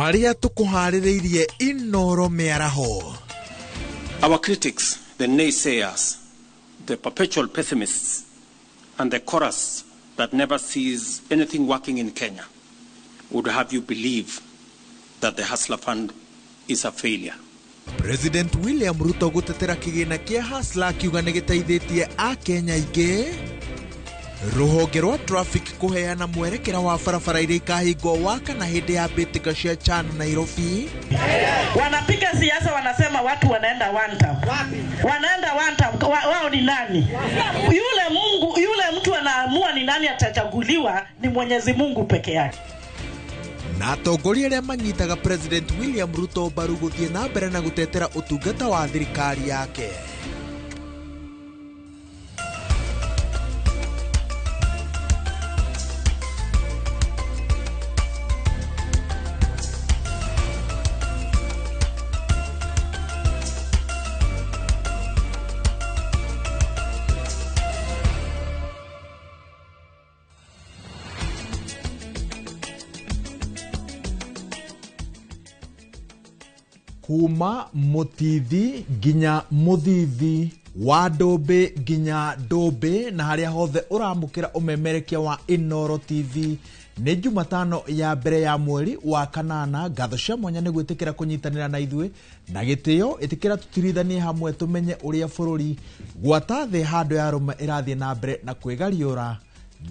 Maria tukuhaririirie Inoro Mearaho. Our critics, the naysayers, the perpetual pessimists, and the chorus that never sees anything working in Kenya would have you believe that the Hustler Fund is a failure. President William Ruto gutetera kigina kia Hustler akiuga nigiteithitie a Kenya ingi. Ruhonge rwa traffic kuheana mwerekera wa barabara iria ikahingwo wakana hindi ya mbitika cia Chan Nairobi. Wanapiga siasa wanasema watu wanaenda one term. Wanaenda one term, wao ni nani? Yule mtu anaamua ni nani atachaguliwa ni Mwenyezi Mungu peke yake. Na atongoria arĩa manyitaga President William Ruto mbaru gũthiĩ na mbere na gũtetera ũtungata wa thirikari yake. Kuma Mutithi ginya Muthithi wa Ndombe ginya Ndombe na haria hothe uramukira umemerekia wa Inoro TV ni Jumatano ya mbere ya mweri wa kanana. Ngatho cia mwanya ni gwitikira kunyitanira na ithuĩ na gitio itikira tutirithanie hamwe tumenye uria bururi gwata the handu ya ruma irathie na mbere na kwigariura.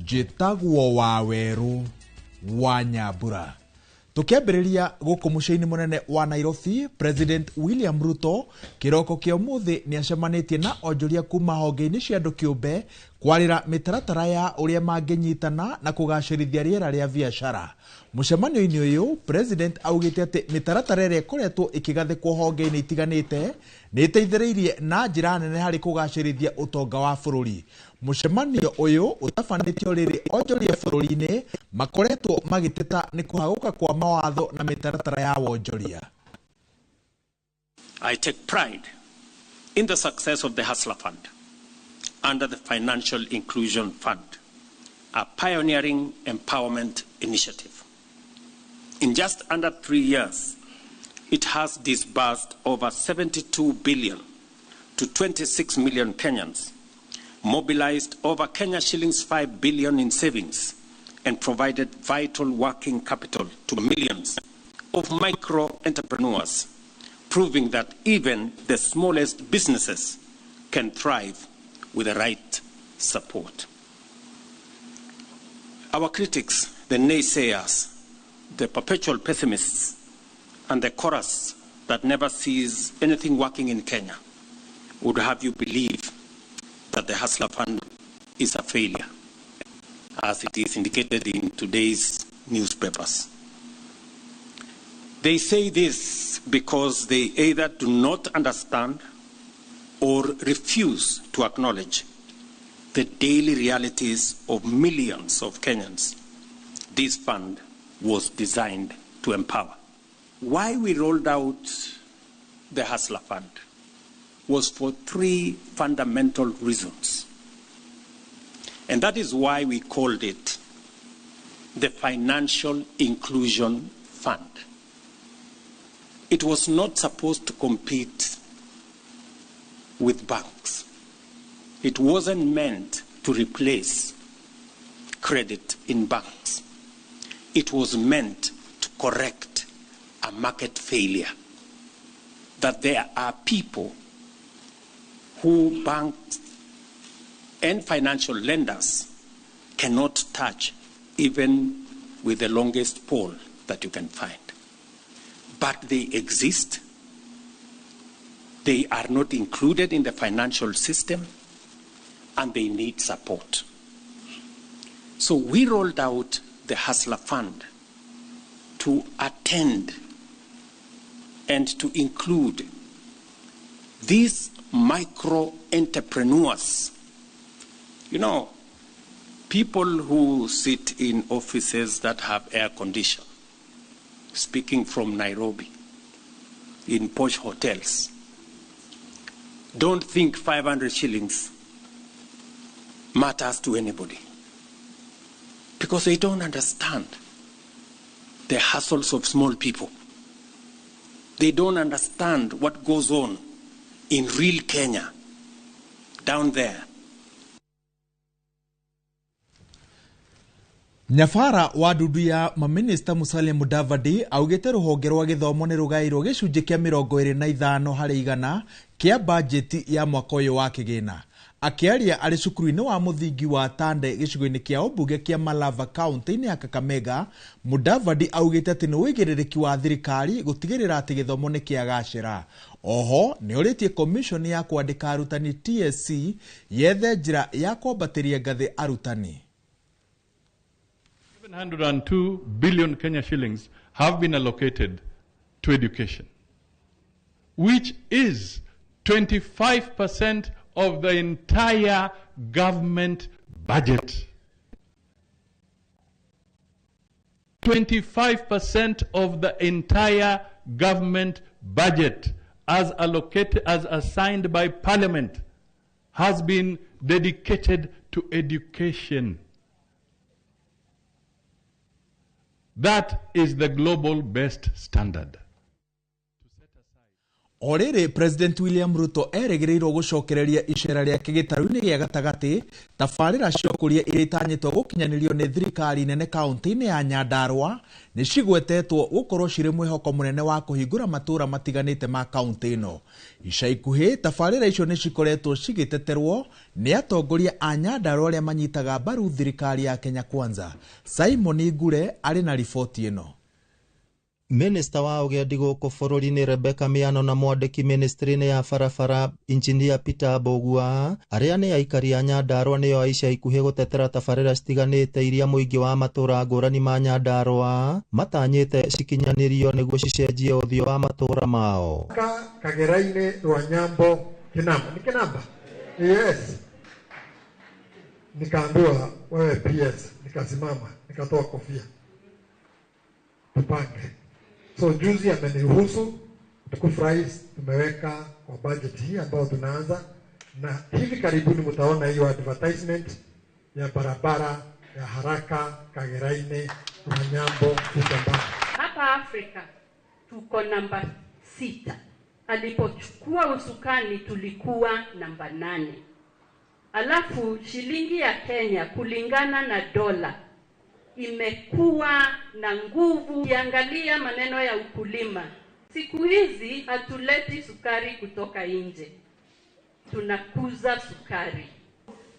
Njitagwo Waweru wa Nyambura. Tukiambiriria guku muciini munene wa Nairobi, President William Ruto kiroko kia umuthi ni acemanitie na onjoria kuma honge-ini cia andu kiumbe kwarira mitaratara ya uria manginyitana na kugacirithia riera ria biashara. Mucemanio-ini uyu President augite ati mitaratara ria ikoretwo ikigathikwo honge-ini itiganite ni iteithiriirie na njira nene hari kugacirithia utonga wa bururi. Mucemanio uyu utafanitio riri onjoria bururi-ini makoretwo magiteta ni kuhaguka kwa mawatho na mitaratara ya wonjoria. I take pride in the success of the Hustler Fund under the Financial Inclusion Fund, a pioneering empowerment initiative. In just under 3 years, it has disbursed over 72 billion to 26 million Kenyans, mobilized over Kenya shillings 5 billion in savings, and provided vital working capital to millions of micro entrepreneurs, proving that even the smallest businesses can thrive with the right support. Our critics, the naysayers, the perpetual pessimists, and the chorus that never sees anything working in Kenya would have you believe that the Hustler Fund is a failure, as it is indicated in today's newspapers. They say this because they either do not understand or refuse to acknowledge the daily realities of millions of Kenyans this fund was designed to empower. Why we rolled out the Hustler Fund was for 3 fundamental reasons. And that is why we called it the Financial Inclusion Fund. It was not supposed to compete with banks. It wasn't meant to replace credit in banks. It was meant to correct a market failure, that there are people who banks and financial lenders cannot touch even with the longest pole that you can find. But they exist. They are not included in the financial system, and they need support. So we rolled out the Hustler Fund to attend and to include these micro entrepreneurs. You know, people who sit in offices that have air condition, speaking from Nairobi, in posh hotels, don't think 500 shillings matters to anybody, because they don't understand the hassles of small people. They don't understand what goes on in real Kenya down there. Nyafara wa ndudu ya maminista Musalia Mudavadi augite ruhonge rwa githomo ni rugairwo gicunji kia 25 harĩ igana kia bajeti ya mwaka uyu wa kigina. Akiaria ari cukuru-ini wa muthingi wa Tande gicigo-ini kia umbunge kia Malava kaunti-ini ya Kakamega, Mudavadi augite ati ni wigirĩrĩki wa thirikari gutigirira ati githomo ni kiagacira. Oho ni uritie commission ya kwandika arutani TSC yethe njira ya kwambatiria ngathi arutani. 702 billion Kenya shillings have been allocated to education, which is 25% of the entire government budget. 25% of the entire government budget as allocated, as assigned by Parliament, has been dedicated to education. That is the global best standard. Orere President William Ruto eregereirwo gucokereria icera riake gitaru-ini gia gatagati tabarĩra cia ũkũria iria itanyĩtwo gũkinyanirio ni thirikari nene kaunti-ini ya Nyandarua ni cigwetetwo gukorwo cirĩ mwĩhoko mũnene wa kũhingũra matũra matiganĩte ma kaunti ĩno. Ica ikuhĩ tabarĩra icio ni cikoretwo cigĩteterwo ni atongoria a Nyandarua arĩa manyitaga mbaru thirikari ya Kenya Kwanza. Simon Ngure arĩ na riboti ĩno. Minister wa ugendi guku bururi-ini Rebecca Miano na mwandiki ministry-ini ya barabara Engineer Peter Bogua aria ni aikari a Nyandarua nio aica ikuhi gutetera tabarĩra citiganĩte iria muingi wa matura ngũrani ma Nyandarua matanyĩte cikinyanirio niguo cicenjie uthio wa matura mao. Kagera-ini rwa Nyambo Kinamba ni Kinamba, yes, nikaambiwa wewe PS, nikasimama nikatoa kofia tupange. So juzi ameniruhusu tukufurahi, tumeweka kwa budget hii ambayo tunaanza, na hivi karibuni mtaona hiyo advertisement ya barabara ya haraka Kagera-ini na Nyambo Kitambaa. Hapa Afrika tuko namba 6. Alipochukua usukani tulikuwa namba 8. Alafu shilingi ya Kenya kulingana na dola imekuwa na nguvu. Kiangalia maneno ya ukulima, siku hizi hatuleti sukari kutoka nje, tunakuza sukari.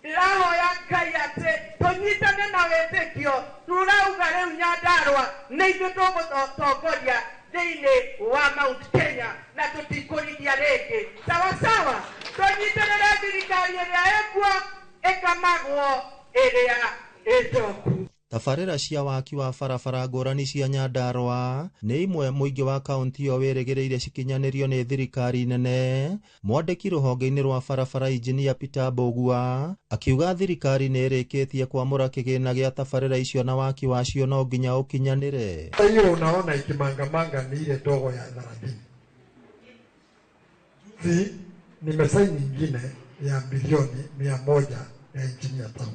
Ilaho ya kayate tonyitane na wetekio turauga leo Nyandarua neitwe togotogoria thĩinĩ wa Mount Kenya na tutikũrithia rĩngĩ sawa sawa. Tonyitane na thirikari ĩrĩa ĩkuo ĩkamagwo ĩrĩa ĩcoku. Tabarĩra cia waki wa barabara ngũrani cia Nyandarua nĩ imwe muingi wa kaunti yo wĩrĩgĩrĩire cikinyanirio nĩ thirikari nene. Mwandĩki rũhonge-inĩ rwa barabara Engineer Peter Bogua akiuga thirikari nĩ ĩrĩkĩtie kwamũra kĩgĩna gĩa tabarĩra icio na waki wacio no nginya ũkinyanĩre. Hiyo unaona ikimangamanga ni ile dogo ya 30. Nimesaini nyingine ya bilioni 100 ya Engineer Town.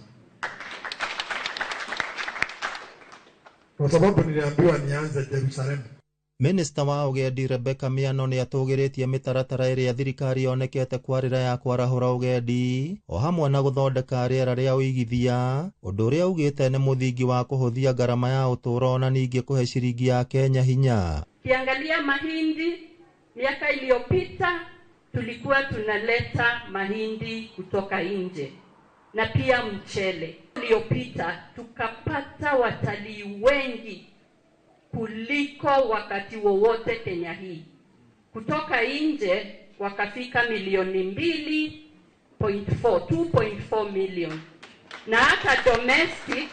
Kwa sababu niliambiwa nianze Jerusalem. Minister wa ugendi Rebecca Miano ni atũgĩrĩtie mĩtaratara ĩrĩa thirikari yonekete kwarĩra ya kwarahũra ugendi o hamwe na gũthondeka rĩera rĩa ũigithia, ũndũ ũrĩa ugĩte nĩ mũthingi wa kũhũthia gharama ya ũtũũro na ningĩ kũhe ciringi ya Kenya hinya. Kiangalia mahindi, miaka iliyopita tulikuwa tunaleta mahindi kutoka nje na pia mchele. Iliyopita tukapata watalii wengi kuliko wakati wowote Kenya hii. Kutoka nje wakafika milioni 2.4 million. Na hata domestic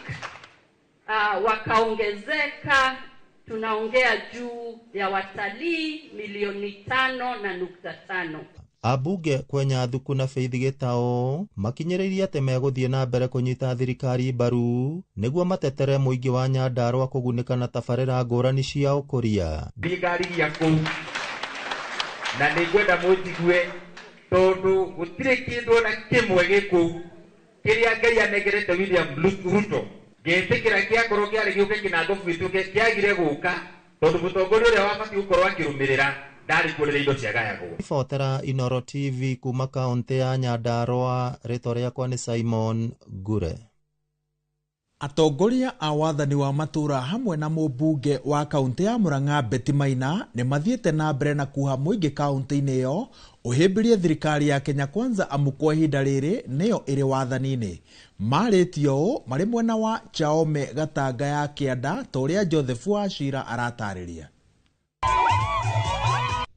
wakaongezeka, tunaongea juu ya watalii milioni 5.5. Abunge kwenya thuku na Faith Gitao makinyĩrĩirie atĩ megũthiĩ na mbere kũnyita thirikari mbaru nĩguo matetere mũingĩ wa Nyandarua kũgunĩka na tabarĩra ngũrani cia ũkũria. Thirikari ya kũu na nĩngwenda mũnjigue tondũ gũtirĩ kĩndũ na kĩmwe gĩkũ kĩrĩa Ngai anegerete William Ruto gĩtĩkĩra kĩakorwo kĩarĩ gĩũke kĩnangobu gĩtuĩke kĩagire gũka tondũ mũtongoria ũrĩa wabatiĩ gũkorwo akĩrũmĩrĩra ndari kurire indo cia gayagwo. Ribotera Inoro TV kuma kaunti ya Nyandarua, rĩtwa rĩakwa nĩ Simon Gure. Atongoria a wathani wa matura hamwe na mũmbunge wa kaunti ya Murang'a Betty Maina nĩ mathiĩte na mbere na kuha mũingĩ kaunti-inĩ ĩyo ũhĩmbĩrie thirikari ya Kenya Kwanza amu kwa ihinda rĩrĩ nĩyo ĩrĩ wathani-inĩ. Marĩtio ũũ marĩ mwena wa Chaome Gatanga ya Kĩanda ta ũrĩa Joseph Wachira aratarĩria.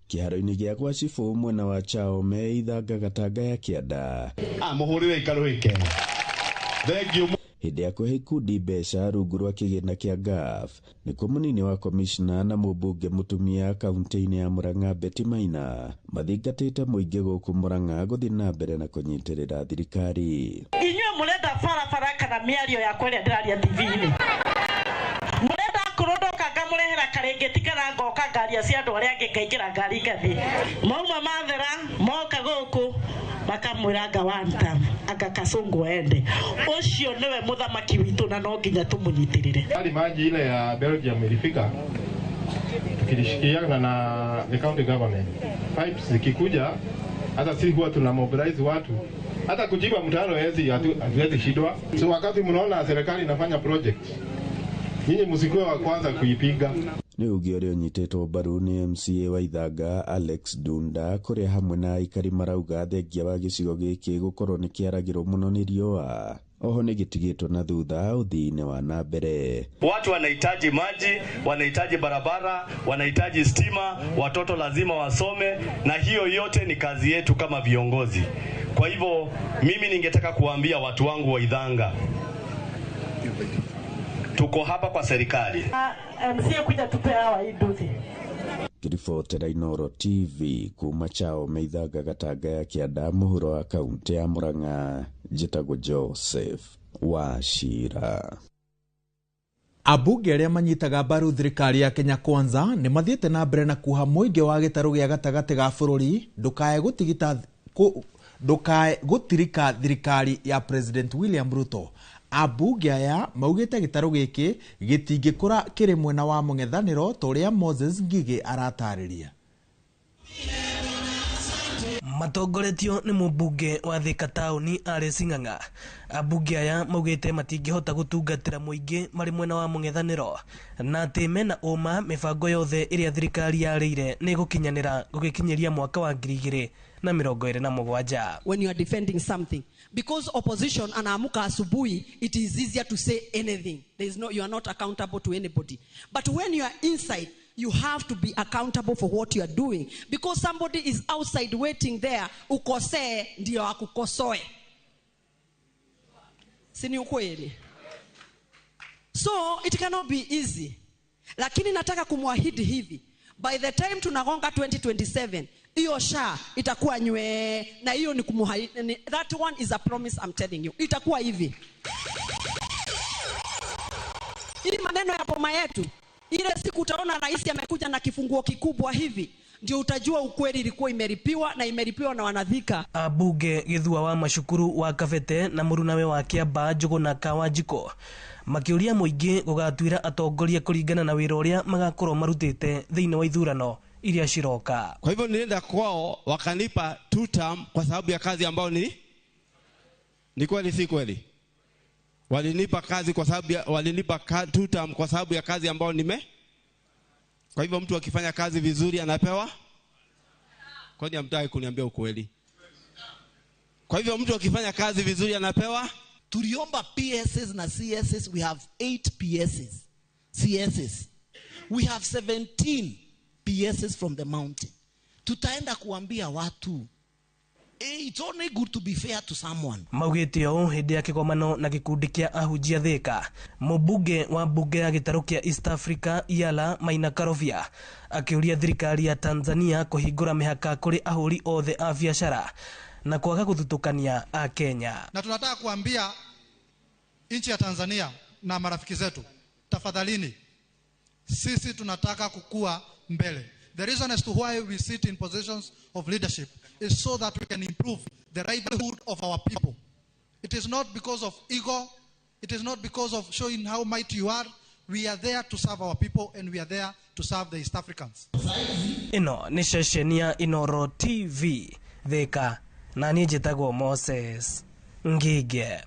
Kĩharo-inĩ gĩa gwa Cibũ mwena wa Chaome Ithanga Gatanga ya Kĩanda. Mũhũrĩre ikarũhĩke. Thank you. Hĩndĩ ya kũhe ikundi mbeca rungu rwa kĩgĩna kĩa GAF nĩkuo mũnini wa komishna na mũmbunge mũtumia kaunti-inĩ ya Murang'a Betty Maina mathingatĩte mũingĩ gũkũ Murang'a gũthiĩ na mbere na kũnyitĩrĩra thirikari. Inyuĩ mũrenda barabara kana mĩario ya kũrĩa ndĩraria TV-inĩ. Mũrenda kũrondoka ngamũrehera karĩngĩti kana ngoka ngaria cia andũ arĩa angĩ ngaingĩra ngari ngathi. Mauma mathera moka gũkũ makamwĩra ngawanta anga Kasongo ende. Ũcio nĩwe mũthamaki witũ na no nginya tũmũnyitĩrĩre. Hali maji ile ya Belgium ilifika tukishirikiana na the county government. Pipes zikikuja hata sisi huwa tuna mobilize watu hata kujiba mtaro hatuwezi shidwa. So wakati mnaona serikali inafanya project, nyinyi msikuwe wa kwanza kuipiga. Nĩ ugi ũrĩa ũnyitĩtwo mbaru nĩ MCA wa Ithanga Alex Dunda kũrĩa hamwe na aikari marauga thengia wa gĩcigo gĩkĩ gũkorwo nĩ kĩaragĩrwo mũno nĩ riũa. Oho nĩ gĩtigĩtwo na thutha ũthii-inĩ wa na mbere. Watu wanahitaji maji, wanahitaji barabara, wanahitaji stima, watoto lazima wasome, na hiyo yote ni kazi yetu kama viongozi. Kwa hivyo mimi ningetaka kuambia watu wangu wa Ithanga, tuko hapa kwa serikali. MCA kuja tupe hawa hii nduthi. Kiribotera Inoro TV kuma Chaome Ithanga Gatanga ya Kĩanda mũhuro wa kaunti ya Murang'a, njĩtagwo Joseph Wachira. Ambunge arĩa manyitaga mbaru thirikari ya Kenya Kwanza nĩ mathiĩte na mbere na kuha mũingĩ wa gĩtarũ gĩa gatagatĩ ga bũrũri ndũkae gũtirika thirikari ya President William Ruto. Ambunge aya maugĩte gĩtarũ gĩkĩ gĩtingĩkũra kĩrĩ mwena wa mũng'ethanĩro ta ũrĩa Moses Ngigĩ aratarĩria. Matongoretio nĩ mũmbunge wa Thika taũni Alice Ng'ang'a. Ambunge aya maugĩte matingĩhota gũtungatĩra mũingĩ marĩ mwena wa mũng'ethanĩro na atĩ mena ũma mĩbango yothe ĩrĩa thirikari yarĩire nĩ gũkinyanĩra gũgĩkinyĩria mwaka wa 2027. When you are defending something, because opposition anaamuka asubuhi, it is easier to say anything. You are not accountable to anybody. But when you are inside, you have to be accountable for what you are doing, because somebody is outside waiting there. Ukosee ndio akukosoe. Sini ukweli. So it cannot be easy. Lakini nataka kumwahidi hivi, by the time tunagonga 2027, hiyo SHA itakuwa nywe, na hiyo ni kumuhaidi. That one is a promise, I'm telling you. Itakuwa hivi. Hii maneno ya boma yetu, ile siku utaona rais amekuja na kifunguo kikubwa hivi, ndio utajua ukweli ilikuwa imeripiwa na imeripiwa na Wanathika. Ambunge Githua wa Mashukuru wa Kabete na Murunawe wa Kiamba Njuguna Kawajiko makiuria mũingĩ gũgatuĩra atongoria kũringana na wĩra ũrĩa magakorwo marutĩte thĩinĩ wa ithurano iria ciroka. Kwa hivyo nilienda kwao wakanipa 2 term kwa sababu ya kazi ambayo ni kweli si kweli? Walinipa kazi kwa sababu walinipa 2 term kwa sababu ya kazi ambayo Kwa hivyo mtu akifanya kazi vizuri anapewa? Kwani hamtaki kuniambia ukweli? Kwa hivyo mtu akifanya kazi vizuri anapewa? Tuliomba PSs na CSs, we have 8 PSs, CSs. We have 17 PSs from the mountain. Tutaenda kuambia watu, it's only good to be fair to someone. Maugĩte ũũ hĩndĩ ya kĩgomano na gĩkundi kĩa ahunjia Thika. Mũmbunge wa mbunge ya gĩtarũ kĩa East Africa Yala Maina Karovia akĩũria thirikari ya Tanzania kũhingũra mĩhaka kũrĩ ahũri othe a biashara na kwaga gũthutũkania a Kenya. Na tunataka kuambia nchi ya Tanzania na marafiki zetu, tafadhalini, sisi tunataka kukua mbele. The reason as to why we sit in positions of leadership is so that we can improve the livelihood of our people. It is not because of ego. It is not because of showing how mighty you are. We are there to serve our people and we are there to serve the East Africans. Ino ni ceceni ya Inoro TV Thika na niĩ njĩtagwo Moses Ngige.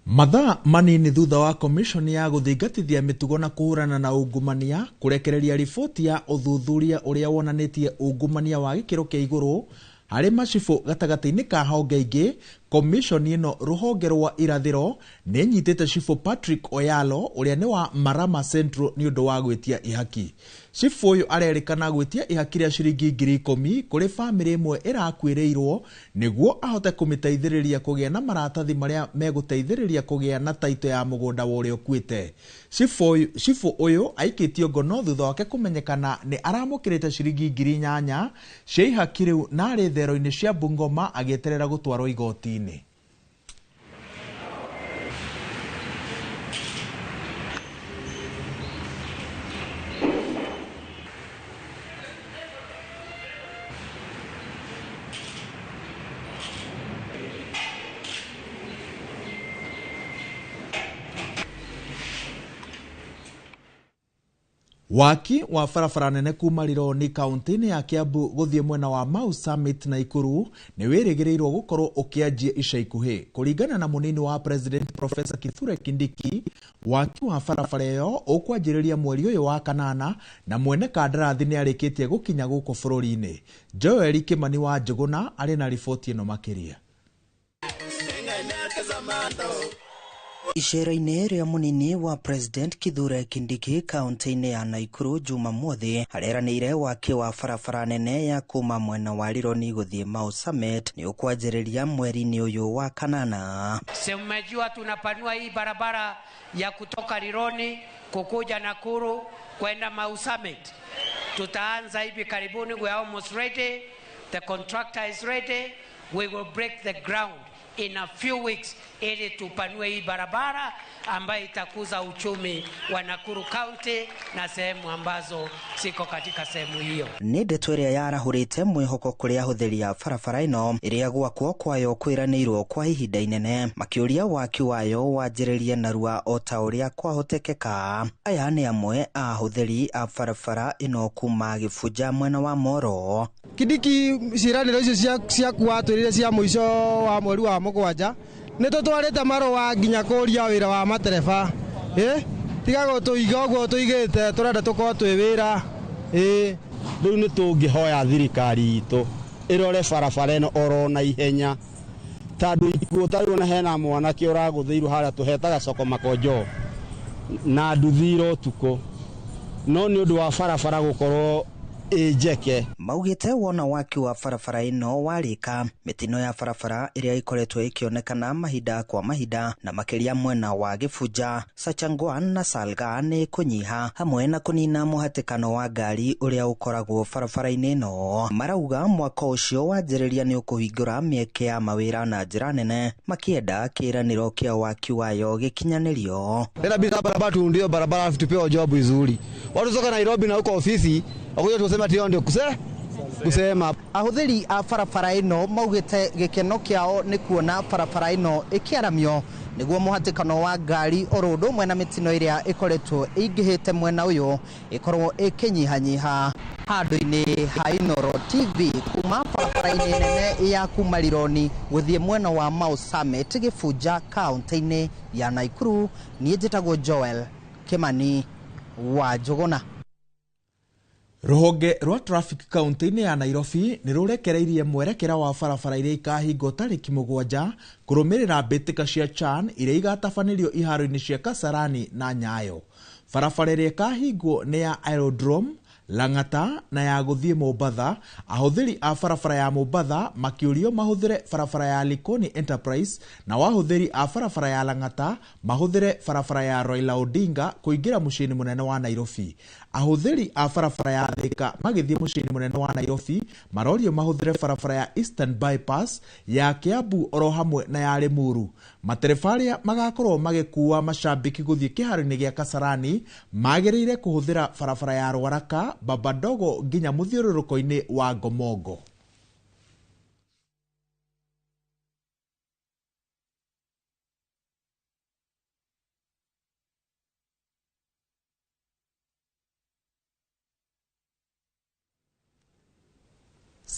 Mathaa manini thutha wa komishoni ya gũthingatithia mĩtugo na kũhũrana na ungumania kũrekereria riboti ya ũthuthuria ũrĩa wonanĩtie ungumania wa gĩkĩro kĩa igũrũ harĩ macibũ gatagatĩ-inĩ ka honge ingĩ, komishoni ĩno rũhonge rwa irathĩro nĩ nyitĩte cibũ Patrick Oyalo ũrĩa nĩ wa Marama Central nĩ ũndũ wa gwĩtia ihaki. Cibũ ũyũ arerĩkana gwĩtia ihaki rĩa ciringi 10,000 kũrĩ famĩlĩ ĩmwe ĩrakuĩrĩirwo nĩguo ahote kũmĩteithĩrĩria kũgĩa na maratathi marĩa megũteithĩrĩria kũgĩa na taito ya mũgũnda wa ũrĩa ũkuĩte. Cibũ ũyũ aikĩtio ngono thutha wake kũmenyekana nĩ aramũkĩrĩte ciringi 8,000 cia ihaki rĩu na arĩ thero-inĩ cia Bungoma agĩeterera gũtwarwo igoti-inĩ. Waki wa barabara nene kuma Rironi kaunti-inĩ ya Kiambu gũthiĩ mwena wa Mau Summit na Ikuru nĩ wĩrĩgĩrĩirwo gũkorwo ũkĩanjia ica ikuhĩ. Kũringana na mũnini wa President Professor Kithure Kindiki, waki wa barabara ĩyo ũkwanjĩrĩria mweri ũyũ wa kanana na mwene kandarathi nĩ arĩkĩtie gũkinya gũkũ bũrũri-inĩ. Joel Kimani wa Njuguna arĩ na riboti ĩno makĩria. Icera-inĩ rĩa mũnini wa President Kithure Kindiki kaunti-inĩ ya Naikuru Jumamothi hareranĩire waki wa barabara nene ya kuma mwena wa Rironi gũthiĩ Mau Summit nĩ ũkwanjĩrĩria mweri-inĩ ũyũ wa kanana. Mmejua tunapanua hii barabara ya kutoka Rironi kukuja Nakuru kwenda Mau Summit. Tutaanza hivi karibuni, we are almost ready. The contractor is ready. We will break the ground in a few weeks ili tupanue hii barabara ambayo itakuza uchumi wa Nakuru County na sehemu ambazo siko katika sehemu hiyo. Nĩ ndeto ĩrĩa yarahũrĩte mwĩhoko kũrĩ ahũthĩri a barabara ĩno ĩrĩa gwakwo kwayo kwĩranĩirwo kwa ihinda inene, makĩũria waki wayo wanjĩrĩrie narua o ta ũrĩa kwahotekeka. Aya nĩ amwe a ahũthĩri a barabara ĩno kuma Gĩbunja mwena wa Moro. Kindiki ciĩranĩro icio cia kuatwĩrire cia mũico wa mweri wa mũgwanja nĩ tũtwarĩte marũa nginya kũria wĩra wa matereba. Tiga gũtũiga ũguo tũigĩte, tũrenda tũkorwo twĩ wĩra. Rĩu nĩ tũngĩhoya thirikari itũ ĩrore barabara ĩno oro na ihenya, tondũ iguo na hena mwanake ũragũthĩirwo harĩa tũhetaga Soko Makonjo na nduthiro ũtukũ, no nĩ ũndũ wa barabara gũkorwo ejeke. Maugĩte wona waki wa barabara ĩno warĩka, mĩtino ya barabara ĩrĩa ĩkoretwo ĩkĩonekana mahinda kwa mahinda na makĩria mwena wa Gĩbunja, Sachangwan na Salga nĩ kũnyiha hamwe na kũnina mũhatĩkano wa ngari ũrĩa ũkoragwo barabara-inĩ ĩno. Marauga mwaka ũcio wanjĩrĩria nĩ ũkũhingũra mĩeke ya mawĩra na njĩra nene, makĩenda kĩĩranĩro kĩa waki wayo gĩkinyanĩrio. Bila barabara tu ndio barabara tupewe job nzuri. Watu kutoka Nairobi na huko ofisi akuja tuseme tio ndio kusema ahũthĩri a barabara ĩno maugĩte gĩkeno kĩao nĩ kuona barabara ĩno ĩkĩaramio nĩguo mũhatĩkano wa ngari oro ũndũ ũmwe na mĩtino ĩrĩa ĩkoretwo ĩingĩhĩte mwena ũyũ ĩkorwo ĩkĩnyihanyiha. Handũ-inĩ ha Inoro TV kuma barabara-inĩ nene ya kuma Rironi gũthiĩ mwena wa Mau Summit Gĩbunja kaunti-inĩ ya Naikuru, niĩ njĩtagwo Joel Kimani wa Njuguna. Rũhonge rwa traffic kaunti-inĩ ya Nairobi nĩ rũrekereirie mwerekera wa barabara iria ikahingwo tarĩki 7 kũrũmĩrĩra mbĩtĩka cia CHAN iria igatabanĩrio iharo-inĩ cia Kasarani na Nyayo. Barabara iria ikahingwo nĩ ya Aerodrome, Lang'ata na ya gũthiĩ Mombatha. Ahũthĩri a barabara ya Mombatha makĩũrio mahũthĩre barabara ya Likoni Enterprise, na wahũthĩri a barabara ya Lang'ata mahũthĩre barabara ya Raila Odinga kũingĩra mũciĩ-inĩ mũnene wa Nairobi. Ahũthĩri a barabara ya Thika magĩthiĩ mũciĩ-inĩ mũnene wa Nairobi marorio mahũthĩre barabara ya Eastern Bypass, ya Kiambu oro hamwe na ya Limuru. Matereba arĩa magakorwo magĩkuua macambĩki gũthiĩ kĩharo-inĩ gĩa Kasarani magĩrĩire kũhũthĩra barabara ya Rwaraka, Babadogo nginya mũthiũrũrũko-inĩ wa Ngomongo.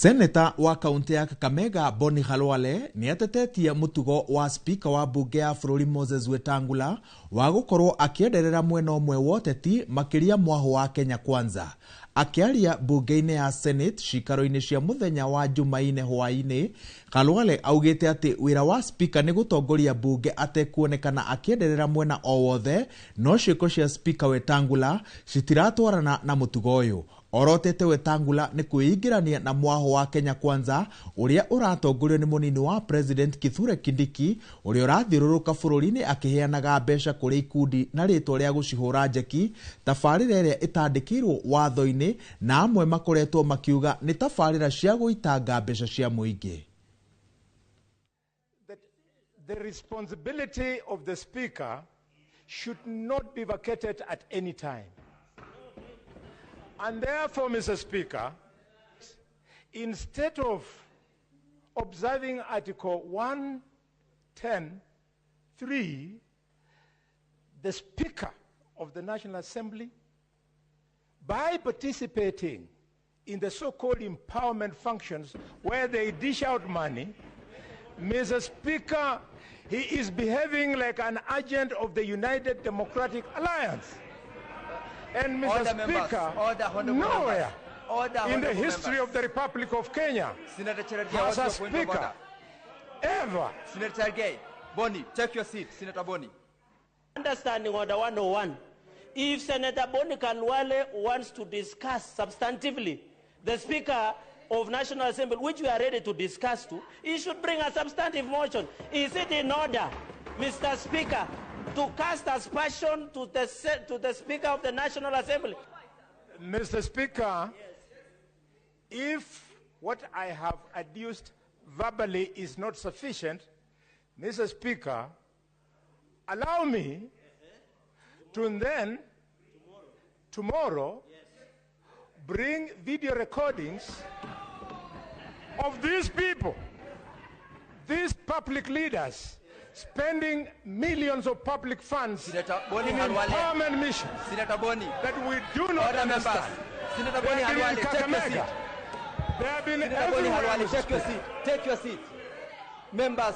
Seneta wa kaunti ya Kakamega Boni Khalwale ni atetetie mutugo wa spika wa bunge ya bũrũri Moses Wetangula wa gukorwo akienderera mwena ũmwe wa ũteti makiria mwaho wa Kenya Kwanza. Akiaria bunge-inĩ ya Senate cikaro-inĩ cia muthenya wa Jumaine hwainĩ, Khalwale augĩte atĩ wĩra wa spika nĩ gũtongoria bunge atekuonekana akienderera mwena o wothe, no ciĩko cia spika Wetangula citiratwarana na mũtugo ũyũ. Orotete Wetangula ni kuingirania na mwaho wa Kenya Kwanza uria uratongorio ni munini wa President Kithure Kindiki uria urathiũrũrũka bũrũri-inĩ akiheanaga mbeca kũrĩ ikundi na rĩtwa rĩa gũcihũra njeki, tabarĩra ĩrĩa ĩtandĩkĩirwo watho-inĩ na amwe makoretwo makiuga ni tabarĩra cia gũitanga mbeca cia mũingĩ. The responsibility of the speaker should not be vacated at any time. And therefore, Mr. Speaker, instead of observing Article 110(3), the Speaker of the National Assembly, by participating in the so-called empowerment functions where they dish out money, Mr. Speaker, he is behaving like an agent of the United Democratic Alliance. And Mr. Speaker, nowhere in the history of the Republic of Kenya has a speaker ever. Senator Gay, Boni, take your seat, Senator Boni. Understanding Order 101, if Senator Boni Khalwale wants to discuss substantively the Speaker of National Assembly, which we are ready to discuss to, he should bring a substantive motion. Is it in order, Mr. Speaker, to cast aspersion to the Speaker of the National Assembly? Mr. Speaker, if what I have adduced verbally is not sufficient, Mr. Speaker, allow me to then, tomorrow, bring video recordings of these people, these public leaders, spending millions of public funds in empowerment missions that we do not understand. Senator Boni Khalwale, take your seat. They have been Senator Boni Khalwale, everywhere. take your seat. Take your seat. Members,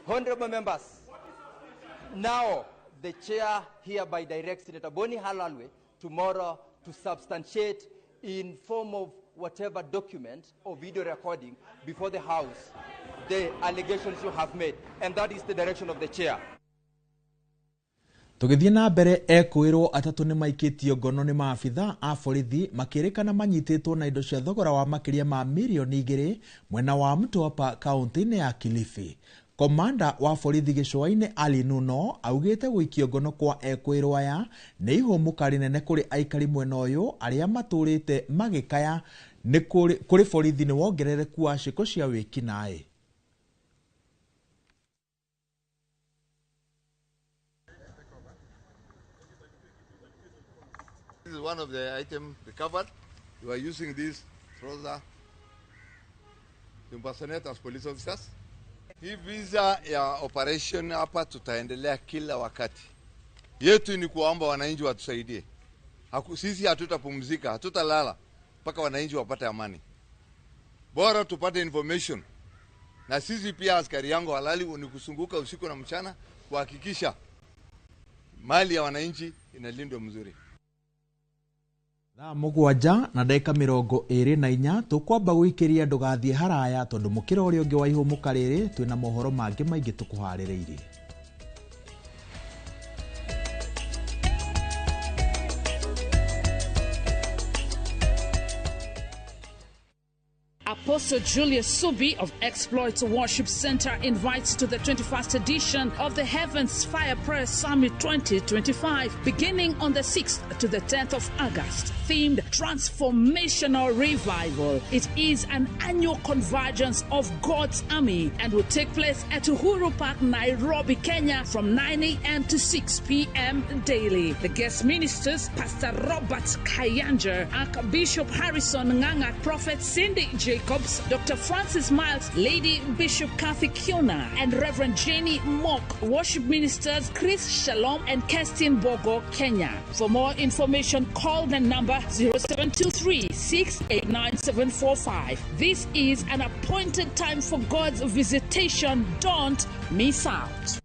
honorable members, now the chair hereby directs Senator Boni Khalwale tomorrow to substantiate in form of whatever document or video recording before the House the allegations you have made, and that is the direction of the chair. Tugithie na mbere ekwirwo atatu ni maikitio ngono ni maafitha a borithi makirikana manyititwo na indo cia thogora wa makiria ma milioni 2 mwena wa Mtwapa kaunti-ini ya Kilifi. Komanda wa borithi gicũa-inĩ Ali Nuno augĩte gũikio ngono kwa ekwirwo aya nĩ ihũmũka rĩnene kũrĩ aikari mwena ũyũ arĩa matũrĩte magĩkaya nĩ kũrĩ borithi nĩ wongerereku wa ciĩko cia wĩkinaĩ. This is one of the items recovered. We are using this trouser to impersonate as police officers. Hii visa ya operation hapa tutaendelea kila wakati. Yetu ni kuomba wananchi watusaidie. Sisi hatutapumzika, hatutalala mpaka wananchi wapate amani. Bora tupate information. Na sisi pia askari yangu halali ni kusunguka usiku na mchana kuhakikisha mali ya wananchi inalindwa mzuri. Thaa mũgwanja na ndagĩka 24 tũkwamba gũikĩria ndũgathiĩ haraya tondũ mũkĩra ũrĩa ũngĩ wa ihũmũka rĩrĩ twĩna mohoro mangĩ maingĩ tũkũharĩrĩirie. Apostle Julius Subi of Exploits Worship Center invites to the 21st edition of the Heavens Fire Prayer Summit 2025, beginning on the 6th to the 10th of August, themed Transformational Revival. It is an annual convergence of God's army and will take place at Uhuru Park, Nairobi, Kenya from 9 a.m. to 6 p.m. daily. The guest ministers, Pastor Robert Kayanja, Archbishop Harrison Nganga, Prophet Cindy J. Jacobs, Dr. Francis Miles, Lady Bishop Kathy Kiona, and Reverend Jenny Mock, worship ministers Chris Shalom and Kestin Bogo, Kenya. For more information, call the number 0723-689-745. This is an appointed time for God's visitation. Don't miss out.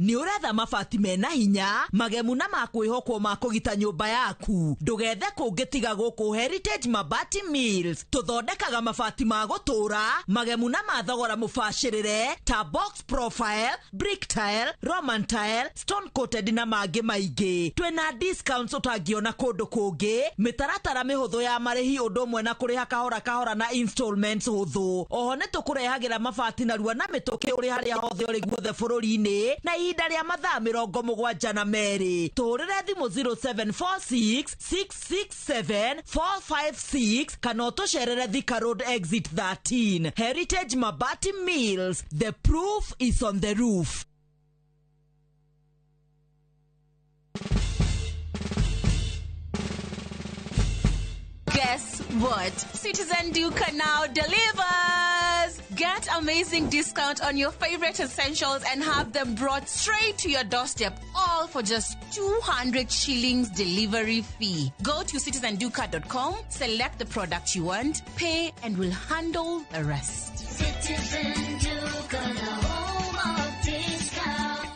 Ni uratha mabati mena hinya magemu na makwihokwo makugita nyumba yaku ndugethe kungitiga guku Heritage Mabati Mills tuthondekaga mabati ma gutura magemu na mathogora mubashirire ta box profile, brick tile, roman tile, stone coated na mangi maingi. Twina discounts utangiona kundu kungi, mitaratara mihuthu ya marihi undu mwe na kuriha kahora na installments huthu. Oho ni tukurehagira mabati na ruwa na mituki uri haria hothe uri guothe bururi-ini na ihinda ria mathaa 72 tuhurire thimu 0746 667 456 kana utucerere Thika Road exit 13. Heritage Mabati Mills, the proof is on the roof. Guess what? Citizen Duka now delivers! Get amazing discount on your favorite essentials and have them brought straight to your doorstep, all for just 200 shillings delivery fee. Go to citizenduka.com, select the product you want, pay, and we'll handle the rest. Citizen Duka, the home of discount.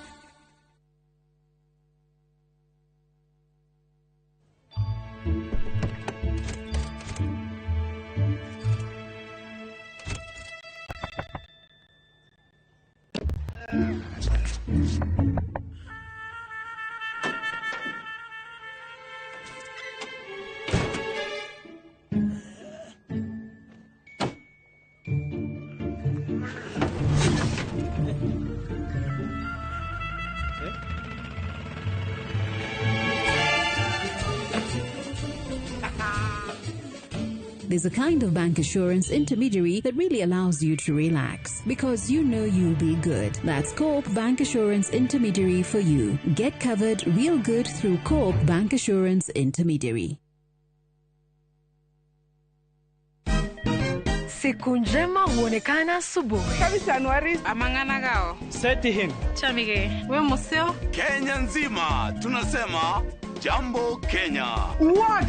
There's a kind of bank assurance intermediary that really allows you to relax because you know you'll be good. That's Coop Bank Assurance Intermediary for you. Get covered real good through Coop Bank Assurance Intermediary. Siku njema huonekana asubuhi. Kabisa Anuari amangana gao. Seti hin. Chamige. We museo. Kenya nzima tunasema jambo Kenya. Wax.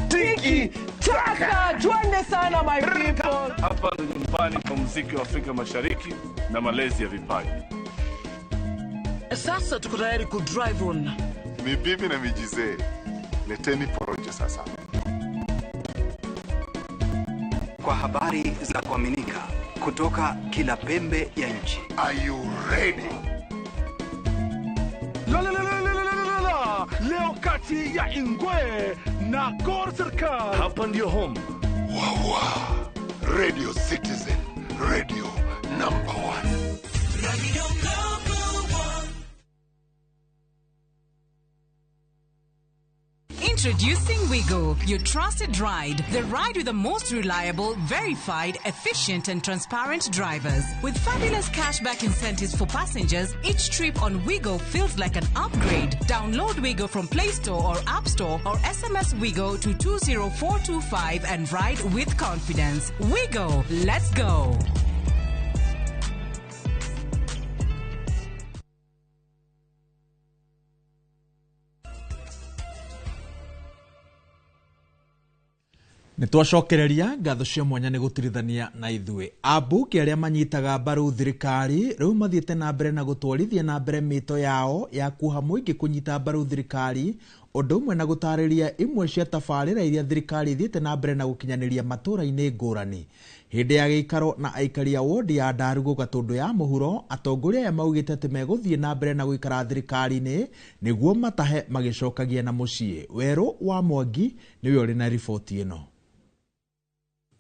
Tiki taka. Twende sana my people. Hapa ni nyumbani kwa muziki wa Afrika Mashariki na malezi ya vipaji. Sasa tuko tayari ku drive on. Mibibi na mijize. Leteni porojo sasa. Kwa habari za kuaminika kutoka kila pembe ya nchi. Are you ready? Leo kati ya Ingwe na Gor Serikali. Hapa ndio home. Wawa. Radio Citizen. Radio number 1. Radio number 1. Introducing Wigo, your trusted ride. The ride with the most reliable, verified, efficient and transparent drivers. With fabulous cashback incentives for passengers, each trip on Wigo feels like an upgrade. Download Wigo from Play Store or App Store or SMS Wigo to 20425 and ride with confidence. Wigo, let's go. Nitwacokereria ngatho cia mwanya ni gutirithania na ithuĩ ambuki aria manyitaga mbaru thirikari riu mathiete na mbere na gutwarithia na mbere mito yao ya kuha muingi kunyita mbaru thirikari undu umwe na gutariria imwe cia tabarĩra iria thirikari ithiete na mbere na gukinyaniria matura-ini ngũrani. Hindi ya gĩikaro na aikari a wodi ya Ndarugu Gatundu ya muhuro, atongoria aya maugite ati meguthie na mbere na guikara thirikari-ini niguo matahe magicokagia na muciĩ. Weru wa Mwangi niwe uri na riboti ino.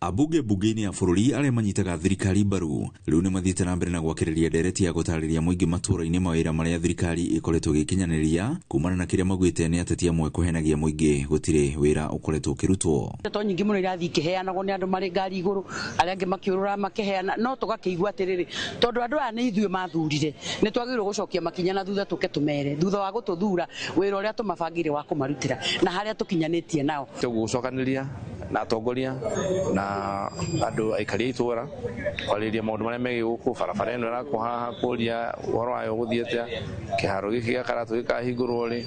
Abunge bunge-inĩ ya bũrũri arĩa manyitaga thirikari mbaru rĩu nĩ mathiĩte na mbere na gwakĩrĩria ndereti ya gũtarĩria mũingĩ matũra-inĩ mawĩra marĩa thirikari ĩkoretwo ĩgĩkinyanĩria kumana na kĩrĩa maugĩte nĩ ateti amwe kũhenagia mũingĩ gũtirĩ wĩra ũkoretwo ũkĩrutwo. Ndeto nyingĩ mũno irathiĩ ikĩheanagwo nĩ andũ marĩ ngari igũrũ, arĩa angĩ makĩũrũra makĩheana, no tũgakĩigua atĩrĩrĩ, tondũ andũ aya nĩ ithuĩ mathurire, nĩ twagĩrĩirwo gũcokia makinya na thutha tũke tũmere thutha wa gũtũthura wĩra ũrĩa tũmabangĩire wa kũmarutĩra na harĩa tũkinyanĩtie nao. Tũgũcokanĩria na atongoria na andu aikari itwara kwariria maundu maria megi guku barabara ino rako haha kuria waro ayo guthiete kiharo giki gya karatu gikahingurwo ri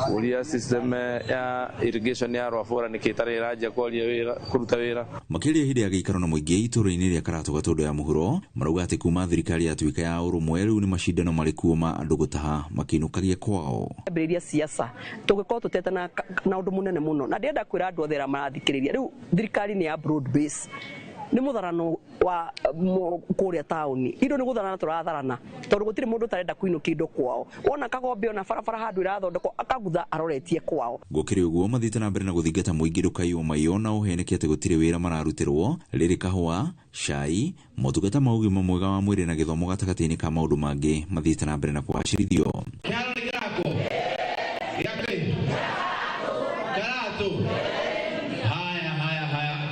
kuria system ya irrigation ya Rwabura nikitari iraja kwaria wira kuruta wira makiria hindi ya gikaro na muingi ituro-ini ria Karatu Gatondo ya muhuro marauga ati kuma thirikari ya tuika ya urumwe riu ni mashindano marikuo ma andu gutaha makinukagia kwao ambiriria siasa tugikorwo tutetana na undu munene muno na ndienda kwira andu othe marathikiriria riu thirikari ni ya broad base ni mutharano wa kuria tauni indo ni gutharana turatharana tondu gutiri mundu tarenda kuinukia indo kwao wona kagombe ona barabara handu irathondekwo akagutha aroretie kwao gukiri uguo mathite na mbere na guthingata muingi ndukaio maiona uheneke ati gutiri wira mararutirwo riri kahua cai motungata ma ugima mwega wa mwiri na githomo gatagati-ini ka maundu mangi mathite na mbere na kuacirithio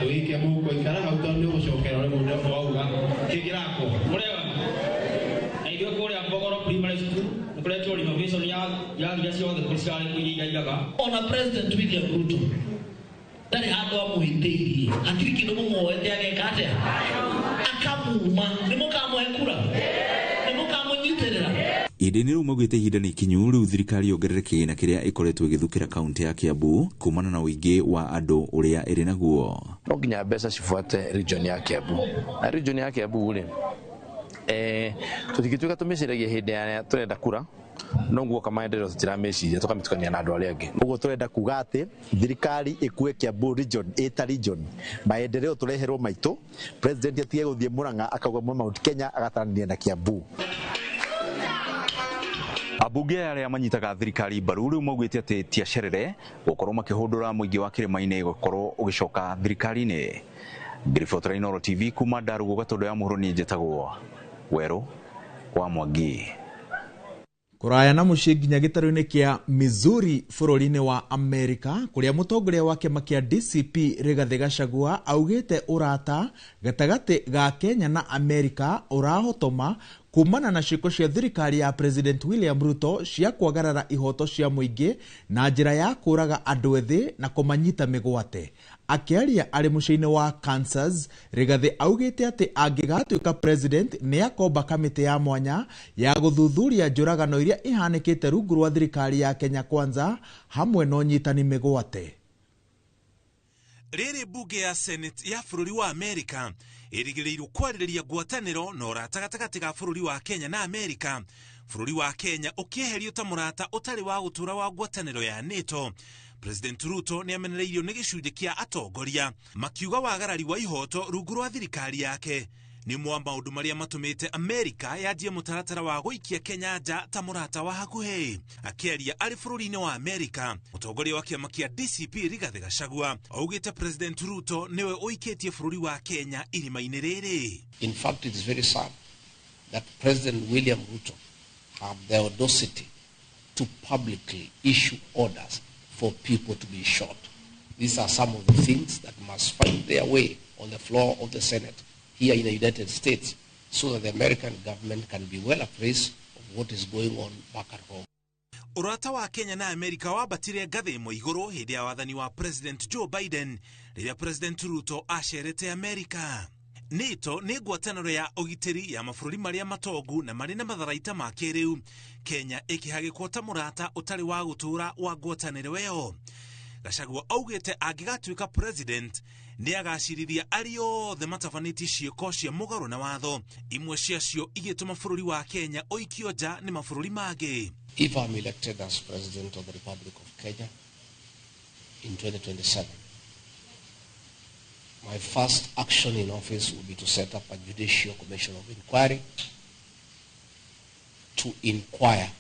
Oike muko ikara hautonde gucokera uri mundu wauga kigirako mureba na idio kuria Mbogoro primary school kuletwo renovation ya ngia ciothe kucari kuyigaga ona President William Ruto ndari handu amuhitiirie atiri kindu mumuoete agekate akamuma nimukamwe kura nimukamunyitirira Ideni riu magwite ihinda ni ikinyu riu thirikari yongerere kigina kiria ikoretwo igithukira kaunti ya Kiambu kumana na uingi wa andu uria iri naguo no nginya mbeca cifuate region ya Kiambu na region ya Kiambu ri tutigituka tumiciragia hindi ya turenda kura no nguo kama endeleo tutirameciria tukamitukania na andu aria angi uguo turenda kuga ati thirikari ikue Kiambu region eta region maendeleo tureherwo maitu president atige guthie Murang'a akagwa Mount Kenya agatarania na Kiambu Abunge aria manyitaga thirikari mbaru riu maugite ati tiacerere gukorwo makihundura muingi wa Kirimaine gukorwo ugicoka thirikari-ini Ngirifoto Inoro TV kuma Ndarugu Gatondo ya muhuro ni njetagwo Weru wa Mwangi kuraya na muciĩ nginya gĩtarũ-inĩ kĩa Missouri bũrũri-inĩ wa Amerika kuria mũtongoria wa kĩama kĩa DCP Rigathi Gachagua augĩte ũrata gatagatĩ ga Kenya na Amerika ũrahotoma kumana na ciĩko cia thirikari ya President William Ruto cia kwagarara ihoto cia mũingĩ na njĩra ya kũraga andũ ethĩ na kũmanyita mĩgwate. Akiaria ari muciĩ-inĩ wa Kansas, Rigathi augĩte atĩ angĩgatuĩka president nĩ akomba kamĩtĩ ya mwanya ya gũthuthuria njũragano iria ihanĩkĩte rungu rwa thirikari ya Kenya Kwanza hamwe na ũnyitani mĩgwate. Rĩrĩ bunge ya Senate ya bũrũri wa Amerika ĩrĩgĩrĩirwo kwarĩrĩria ngwatanĩro na ũrata gatagatĩ ga bũrũri wa Kenya na Amerika. Bũrũri wa Kenya ũkĩeherio ta mũrata ũtarĩ wa gũtũra wa ngwatanĩro ya NATO. President Ruto nĩ amenereirio nĩ gĩcunjĩ kĩa atongoria makiuga wagarari wa ihoto rungu rwa thirikari yake nĩ mwa maũndũ marĩa matũmĩte Amerika yanjie mũtaratara wa gũikia Kenya nja ta mũrata wa hakuhĩ. Akĩaria arĩ bũrũri-inĩ wa Amerika, mũtongoria wa kĩama kĩa DCP Rigathi Gachagua augĩte President Ruto nĩwe ũikĩtie bũrũri wa Kenya irima-inĩ rĩrĩ. In fact, it is very sad that President William Ruto have the audacity to publicly issue orders for people to be shot. These are some of the things that must find their way on the floor of the Senate here in the United States so that the American government can be well appraised of what is going on back at home. Urata wa Kenya na Amerika wabatire ngathĩ ĩmwe igũrũ hĩndĩ ya wathani wa President Joe Biden rĩrĩa President Ruto acerete Amerika. NATO nĩ ngwatanĩro ya ũgitĩri ya mabũrũri marĩa matongu na marĩ na matharaita ma kĩrĩu. Kenya ĩkĩhagĩkwo ta mũrata ũtarĩ wa gũtũra wa ngwatanĩro ĩyo. Gachagua augĩte angĩgatuĩka president nĩ agacirithia arĩ othe matabanĩtie ciĩko cia mũgarũ na watho, imwe ciacio igĩtũma bũrũri wa Kenya ũikio nja nĩ mabũrũri mangĩ. If I'm elected as president of the Republic of Kenya in 2027, my first action in office will be to set up a judicial commission of inquiry to inquire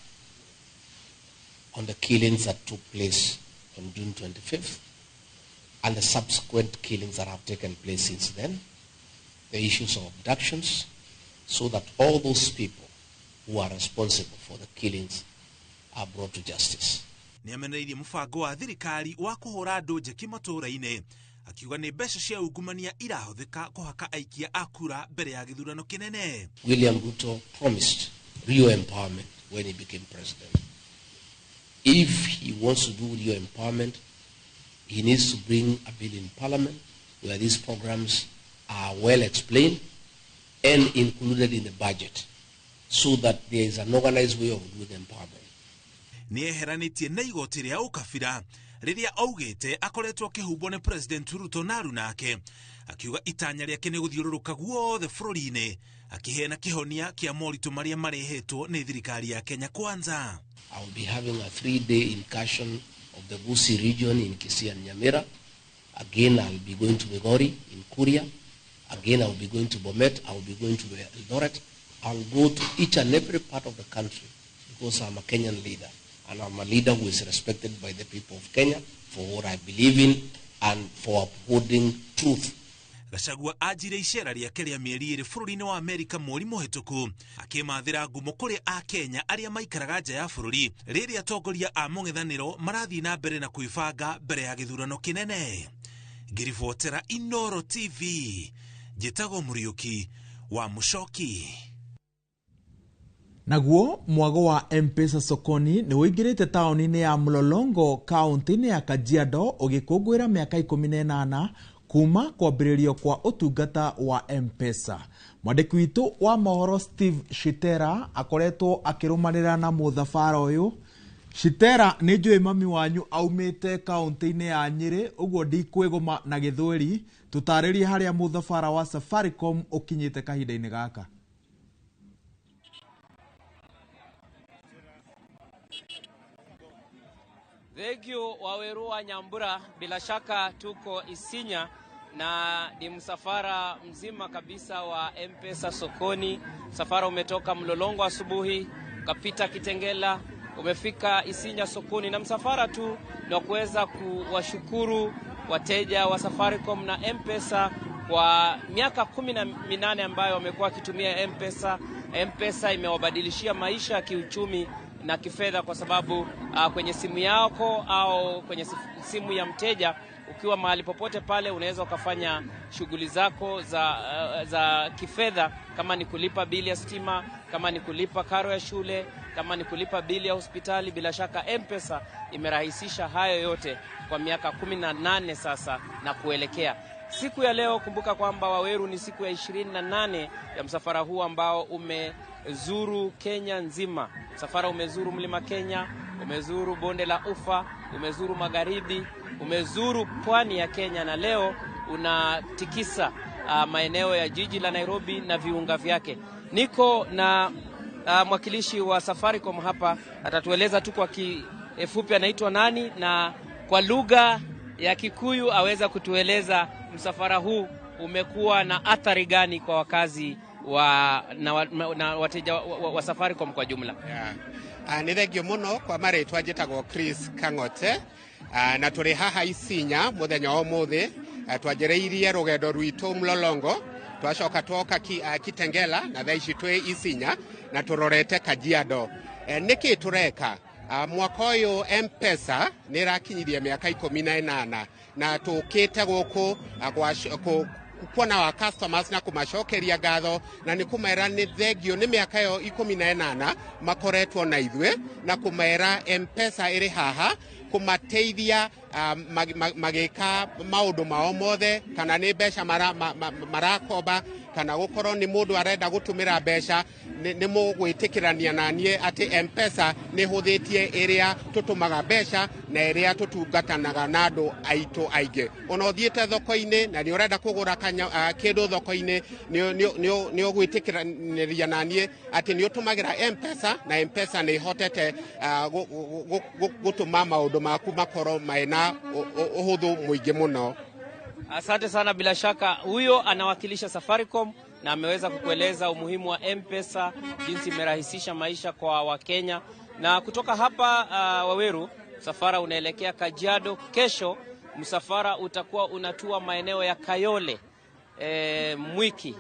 on the killings that took place on June 25th and the subsequent killings that have taken place since then, the issues of abductions, so that all those people who are responsible for the killings are brought to justice. Nĩ amenereirie mũbango wa thirikari wa kũhũra andũ njeki matũũra-inĩ, akiuga nĩ mbeca cia ungumania irahũthĩka kũhaka aikia a kura mbere ya gĩthurano kĩnene. William Ruto promised real empowerment when he became president. If he wants to do real empowerment, he needs to bring a bill in parliament where these programs are well explained and included in the budget, so that there is an organized way of doing empowerment. Nieheranitie na igoti ria ukabira riria augite akoretwo kihumbo ni President Ruto na runake akiuga itanya riake ni guthiururuka guothe bururi-ini akihena kihonia kia moritu maria marehetwo ni thirikari ya Kenya Kwanza. I will be having a 3-day incursion of the Gusii region in Kisii and Nyamira. Again, I will be going to Migori in Kuria. Again, I will be going to Bomet. I will be going to Eldoret. I will go to each and every part of the country because I'm a Kenyan leader. And I'm a leader who is respected by the people of Kenya for what I believe in and for upholding truth. Gachagua ajire icera riake ria mieri iri bururi-ini wa Amerika mweri muhituku akimathira ngumo kuri a Kenya aria maikaraga nja ya bururi riria atongoria a mung'ethaniro marathi na mbere na kuibanga mbere ya githurano kinene. Ngiribotera Inoro TV, Njĩtagwo Mũriũki wa Mũchoki. Naguo mwago wa M-Pesa sokoni ni uingirite taoni-ini ya Mlolongo kaunti-ini ya Kajiado ugikungwira miaka 18 kuma kwambĩrĩrio kwa utungata wa M-Pesa. Mwandĩki witũ wa mohoro Steve Shitera akoretwo akĩrũmanĩrĩra na mũthabara ũyũ. Shitera, nĩ njũĩ mami wanyu aumĩte kaunti-inĩ ya Nyĩrĩ, ũguo ndikwĩgoma na gĩthweri. Tũtarĩrie harĩa mũthabara wa Safaricom ũkinyĩte kahinda-inĩ gaka. Thank you Waweru wa Nyambura, bila shaka tuko Isinya na ni msafara mzima kabisa wa M-Pesa sokoni. Msafara umetoka Mlolongo asubuhi, ukapita Kitengela, umefika Isinya sokoni, na msafara tu na kuweza kuwashukuru wateja wa Safaricom na M-Pesa kwa miaka 18 ambayo wamekuwa wakitumia M-Pesa. M-Pesa imewabadilishia maisha ya kiuchumi na kifedha kwa sababu kwenye simu yako au kwenye simu ya mteja, ukiwa mahali popote pale unaweza ukafanya shughuli zako za kifedha, kama ni kulipa bili ya stima, kama ni kulipa karo ya shule, kama ni kulipa bili ya hospitali. Bila shaka M-Pesa imerahisisha hayo yote kwa miaka 18 sasa na kuelekea. Siku ya leo, kumbuka kwamba Waweru, ni siku ya 28 ya msafara huu ambao umezuru Kenya nzima. Msafara umezuru Mlima Kenya, umezuru Bonde la Ufa, umezuru Magharibi, umezuru pwani ya Kenya, na leo unatikisa maeneo ya jiji la Nairobi na viunga vyake. Niko na mwakilishi wa Safaricom hapa, atatueleza tu kwa kifupi anaitwa nani na kwa lugha ya Kikuyu aweza kutueleza msafara huu umekuwa na athari gani kwa wakazi na wateja wa Safaricom kwa jumla. Nĩ thengio mũno kwa marĩtwa njĩtagwo Chris Kangote, na tũrĩ haha Isinya mũthenya wa ũmũthĩ. Twanjĩrĩirie rũgendo rwitũ Mlolongo, twacoka twoka Kitengela, na thaa ici twĩ Isinya na tũrorete Kajiado. Nĩkĩ tũreka? Mwaka ũyũ M-Pesa nĩ ĩrakinyirie mĩaka 18 na tũkĩte gũkũ kuona wa customers na kumacokeria ngatho na nĩ kũmera nĩ thengio nĩ mĩaka ĩyo 18 makoretwo na ithuĩ, na kũmera M-Pesa ĩrĩ haha kumateithia magĩka maũndũ mao mothe, kana nĩ mbeca marakomba, kana gũkorwo nĩ mũndũ arenda gũtũmĩra mbeca, nĩ mũgwĩtĩkĩrania na niĩ atĩ M-Pesa nĩ hũthĩtie ĩrĩa tũtũmaga mbeca na ĩrĩa tũtungatanaga na andũ aitũ aingĩ. Ona ũthiĩte thoko-inĩ na nĩ ũrenda kũgũra kĩndũ thoko-inĩ, nĩ ũgwĩtĩkĩrania na niĩ atĩ nĩ ũtũmagĩra M-Pesa, na M-Pesa nĩ ihotete gũtũma maũndũ maku makorwo mena ũhũthũ mũingĩ mũno. Asante sana. Bila shaka huyo anawakilisha Safaricom na ameweza kukueleza umuhimu wa M-Pesa, jinsi imerahisisha maisha kwa Wakenya. Na kutoka hapa Waweru, msafara unaelekea Kajiado. Kesho msafara utakuwa unatua maeneo ya Kayole, Mwiki,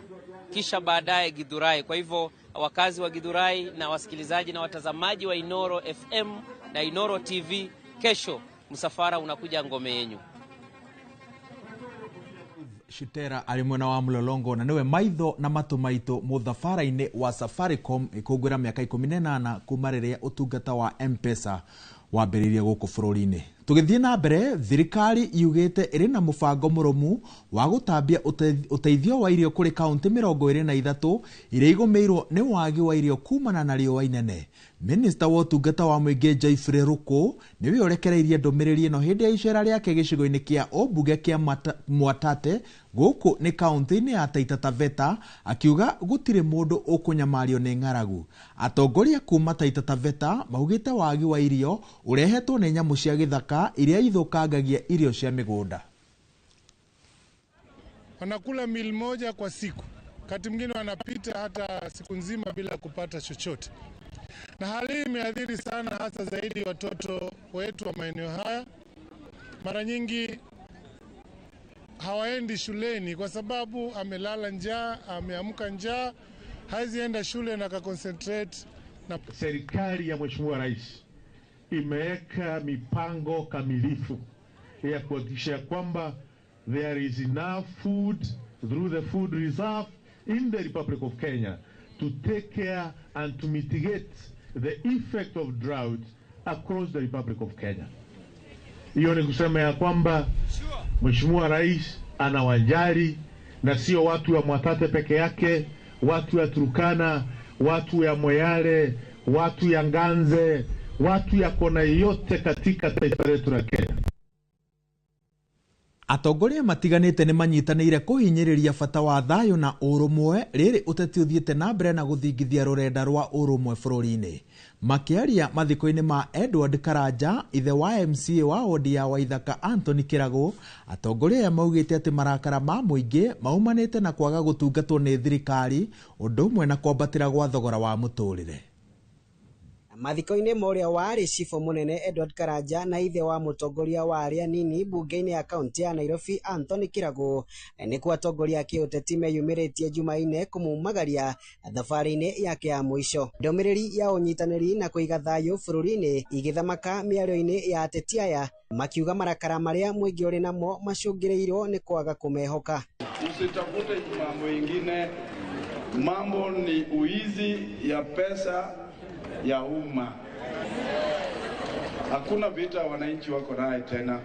kisha baadaye Githurai. Kwa hivyo wakazi wa Githurai na wasikilizaji na watazamaji wa Inoro FM na Inoro TV, kesho msafara unakuja ngome yenyu. Shitera ari mwena wa Mlolongo, na niwe maitho na matu maitũ mũthabara-inĩ wa Safaricom ikũngwĩra mĩaka 18 kuma rĩrĩa ũtungata wa M-Pesa wambĩrĩirie gũkũ bũrũri-inĩ. Tugithie na mbere, thirikari yugite iri na mubango murumu wa gutambia uteithio wa irio kuri kaunti 23 iria igomeirwo ni wagi wa irio kumana na riũa inene. Minister wa ũtungata wa mũingĩ Jaifre Ruku niwe ũrekereirie ndũmĩrĩri ĩno hĩndĩ ya icera rĩake gĩcigo-inĩ kĩa ũmbunge kĩa Mwatate gũkũ nĩ kaunti-inĩ ya Taita Taveta, akiuga gũtirĩ mũndũ ũkũnyamario nĩ ng'aragu. Atongoria kuma Taita Taveta maugĩte wagi wa irio ũrehetwo nĩ nyamũ cia gĩthaka iria ithũkangagia irio cia mĩgũnda. Wanakula mili moja kwa siku, wakati mwingine wanapita hata siku nzima bila kupata chochote. Na hali hii imeathiri sana hasa zaidi watoto wetu wa maeneo haya. Mara nyingi hawaendi shuleni kwa sababu amelala njaa, ameamka njaa, hazienda shule na concentrate. Na serikali ya Mheshimiwa Rais imeweka mipango kamilifu ya kuhakikisha kwamba there is enough food through the food reserve in the Republic of Kenya to take care and to mitigate the effect of drought across the Republic of Kenya. Hiyo ni kusema ya kwamba Mheshimiwa Rais anawajali, na sio watu wa Mwatate peke yake, watu ya Turkana, watu ya Moyale, watu ya Nganze, watu ya kona yote katika taifa letu la Kenya. Atongoria matiganite ni manyitanĩire kuhinyĩrĩria bata wa thayũ na ũrũmwe rĩrĩ ũteti ũthiĩte na mbere na gũthingithia rũrenda rwa ũrũmwe bũrũri-inĩ. Makĩaria mathiko-inĩ ma Edward Karanja, ithe wa MCA wa wodi ya Waithaka Anthony Kirago, atongoria aya maugĩte atĩ marakara ma mũingĩ maumanĩte na kwaga gũtungatwo nĩ thirikari, ũndũ ũmwe na kwambatĩra gwa thogora wa mũtũrĩre. Mathiko-inĩ moria warĩ cifo munene Edward Karanja na ithe wa mũtongoria wa arĩa nini bunge-inĩ ya kaunti ya Nairobi Anthony Kirago, nĩkuo atongoria kĩũteti meyumĩrĩtie Jumaine kũmumagaria thabarĩ-inĩ yake ya mũico. Ndũmĩrĩri ya ũnyitanĩri na kũiga thayũ bũrũri-inĩ igĩthamaka mĩario-inĩ ya ateti aya, makiuga marakara marĩa mũingĩ ũrĩ namo macũngĩrĩirwo nĩ kwaga kũmehoka. Msitafute mambo ingine, mambo ni uizi ya pesa ya umma. Hakuna vita wananchi wako naye tena.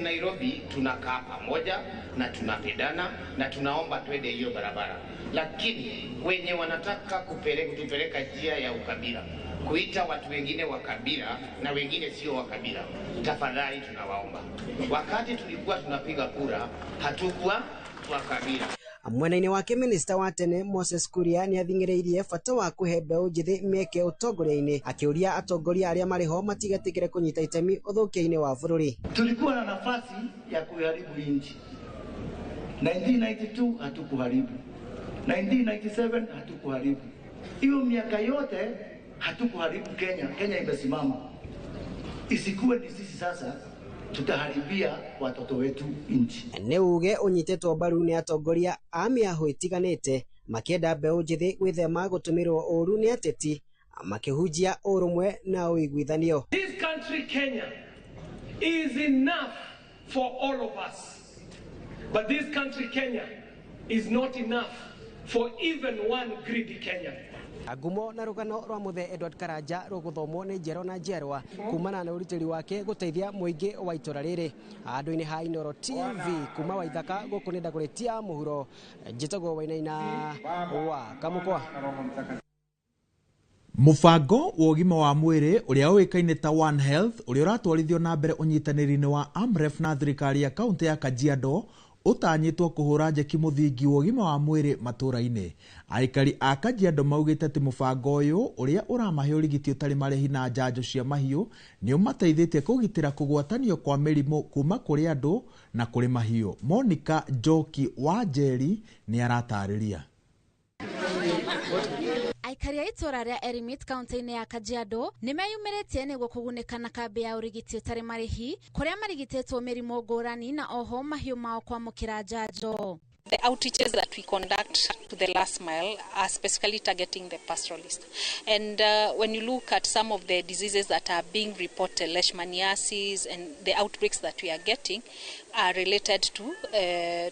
Nairobi tunakaa pamoja na tunapendana na tunaomba twende hiyo barabara, lakini wenye wanataka kutupeleka njia ya ukabila, kuita watu wengine wa kabila na wengine sio wa kabila, tafadhali tunawaomba. Wakati tulikuwa tunapiga kura hatukuwa wa kabila. Mwena-inĩ wake minista wa tene Moses Kuria ni athing'ĩrĩirie bata wa kũhe mbeũ njĩthĩ mĩeke ũtongoria-inĩ, akĩũria atongoria arĩa marĩ ho matigatigĩre kũnyita itemi ũthũkia-inĩ wa bũrũri. Tulikuwa na nafasi ya kuharibu nchi. 1992 hatukuharibu, 1997 hatukuharibu, hiyo miaka yote hatukuharibu Kenya. Kenya imesimama. Isikuwe ni sisi sasa tutaharibia watoto wetu nchi. Nĩ uge ũnyitetwo mbaru nĩ atongoria a mĩahũ ĩtiganĩte, makĩenda mbeũ njĩthĩ gwĩthema gũtũmĩrwo ũru nĩ ateti, makĩhunjia ũrũmwe na ũiguithanio. This country Kenya is enough for all of us, but this country Kenya is not enough for even one greedy Kenyan. Agumo na rugano rwa muthe Edward Karanja ruguthomwo ni njero na njerwa kumana na uritiri wake guteithia muingi wa itora riri. Andu-ini ha Inooro TV kuma Waithaka guku ni ndaguretia muhuro, njitagwo Wainaina wa Kamukwa. Mubango wa ũgima wa mwĩrĩ ũrĩa ũĩkaine ta One Health ũrĩa ũratwarithio na mbere ũnyitanĩri-inĩ wa AMREF na thirikari ya kaunti ya Kajiado utanyitwo kuhura njeki muthingi wa ũgima wa mwĩrĩ matũra-inĩ. Aikari a Kajiado maugĩte atĩ mũbango ũyũ ũrĩa ũramahe ũrigiti ũtarĩ marĩhi na njanjo cia mahiũ nĩ ũmateithĩtie kũgitĩra kũgwatanio kwa mĩrimũ kuma kũrĩ andũ na kũrĩ mahiũ. Monica Njoki wa Njeri nĩ aratarĩria. Aikari a itora rĩa Erimit kaunti-inĩ ya Kajiado nĩ meyumĩrĩtie nĩguo kũgunĩka na kambi ya ũrigiti ũtarĩ marĩhi kũrĩa marigitĩtwo mĩrimũ ngũrani na oho mahiũ mao kwamũkĩra njanjo. the outreaches that we conduct to the last mile are specifically targeting the pastoralist. And when you look at some of the diseases that are being reported, leishmaniasis and the outbreaks that we are getting are related to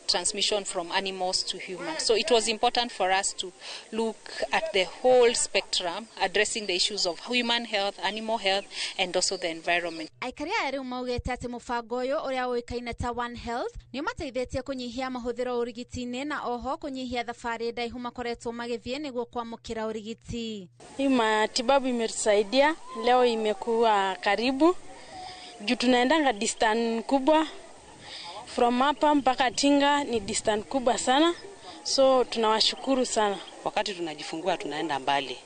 transmission from animals to humans. So it was important for us to look at the whole spectrum, addressing the issues of human health, animal health, and also the environment. Aikaria eri maugete ati mubango uyu uria uikaine ta One Health ni mateithĩtie kunyihia mahuthiro urigitini na oho kunyihia thabari ndaihu makoretwo magithie niguo kwamukira urigiti. Hii matibabu imetusaidia, leo imekuwa karibu. Juu tunaendanga distance kubwa. From hapa mpaka Tinga ni distance kubwa sana. So tunawashukuru sana. Wakati tunajifungua tunaenda mbali.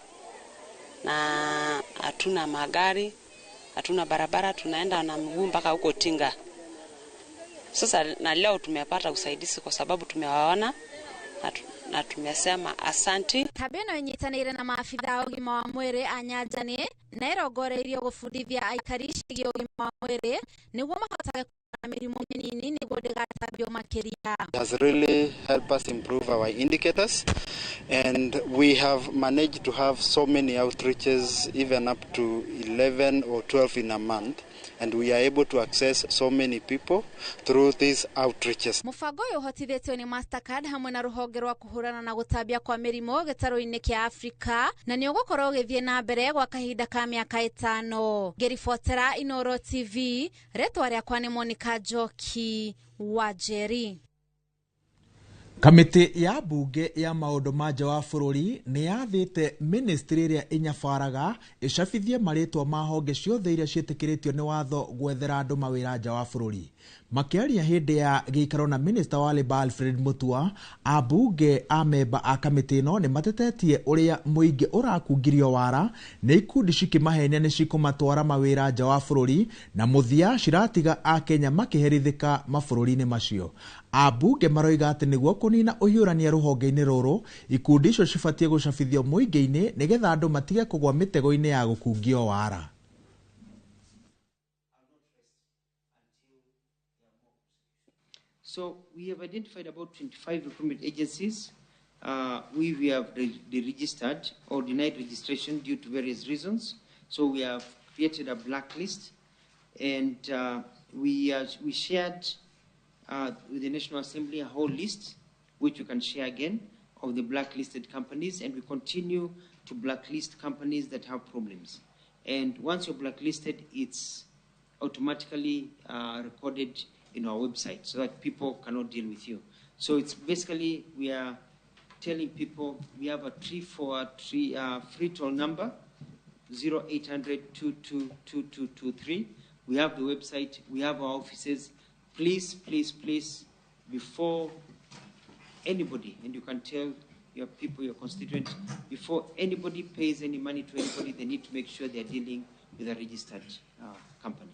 Na hatuna magari, hatuna barabara, tunaenda na mguu mpaka huko Tinga. Sasa na leo tumepata usaidizi kwa sababu tumewaona na tumesema asanti. Tabeno inyitanire na maafitha ugima wa mwiri a Nyanjani na irongoreirio gufundithia aikari ciĩgiĩ ugima wa mwiri niguo mahotage mirimu minini niguo ndigatambio makiria. It has really helped us improve our indicators, and we have managed to have so many outreaches, even up to 11 or 12 in a month, and we are able to access so many people through these outreaches. Mubango uyu uhotithĩtio ni Mastercard hamwe na ruhonge rwa kuhurana na gutambia kwa mirimu gĩtarũ-inĩ kia Afrika na ni ugukorwo gĩthie na mbere gwa kahinda ka miaka 5. Ngĩribotera Inooro TV, rĩtwa rĩakwa nĩ Monica Njoki wa Njeri. Kamiti ya bunge ya maundu ma nja wa bururi ni yathite ministry ĩrĩa inyabaraga icabithie marĩtwa ma honge ciothe iria ciĩtĩkĩrĩtio nĩ watho gwethera andũ mawĩra nja wa bururi. Makiaria hindi ya gĩikaro na minister wa Labour Alfred Mutua, abunge a memba a kamiti ĩno nĩ matetetie ũrĩa mũingĩ ũrakungirio wara nĩ ikundi cikĩmahenia nĩ cikũmatwara mawĩra nja wa bururi na mũthia ciratiga a Kenya makĩherithĩka mabũrũri-inĩ macio. Abunge maroiga atĩ nĩguo kũnina ũhiũrania rũhonge-inĩ rũrũ, ikundi icio cibatie gũcabithio mũingĩ-inĩ nĩgetha andũ matige kũgwa mĩtego-inĩ ya gũkungio wara. So we have identified about 25 recruitment agencies. We have deregistered or denied registration due to various reasons. So we have created a blacklist, and we shared with the National Assembly a whole list, which you can share again, of the blacklisted companies, and we continue to blacklist companies that have problems. And once you're blacklisted, it's automatically recorded in our website so that people cannot deal with you. So it's basically, we are telling people we have a free toll number, 0800-222223. We have the website, we have our offices. Please, please, please, before anybody, and you can tell your people, your constituents, before anybody pays any money to anybody, they need to make sure they're dealing with a registered company.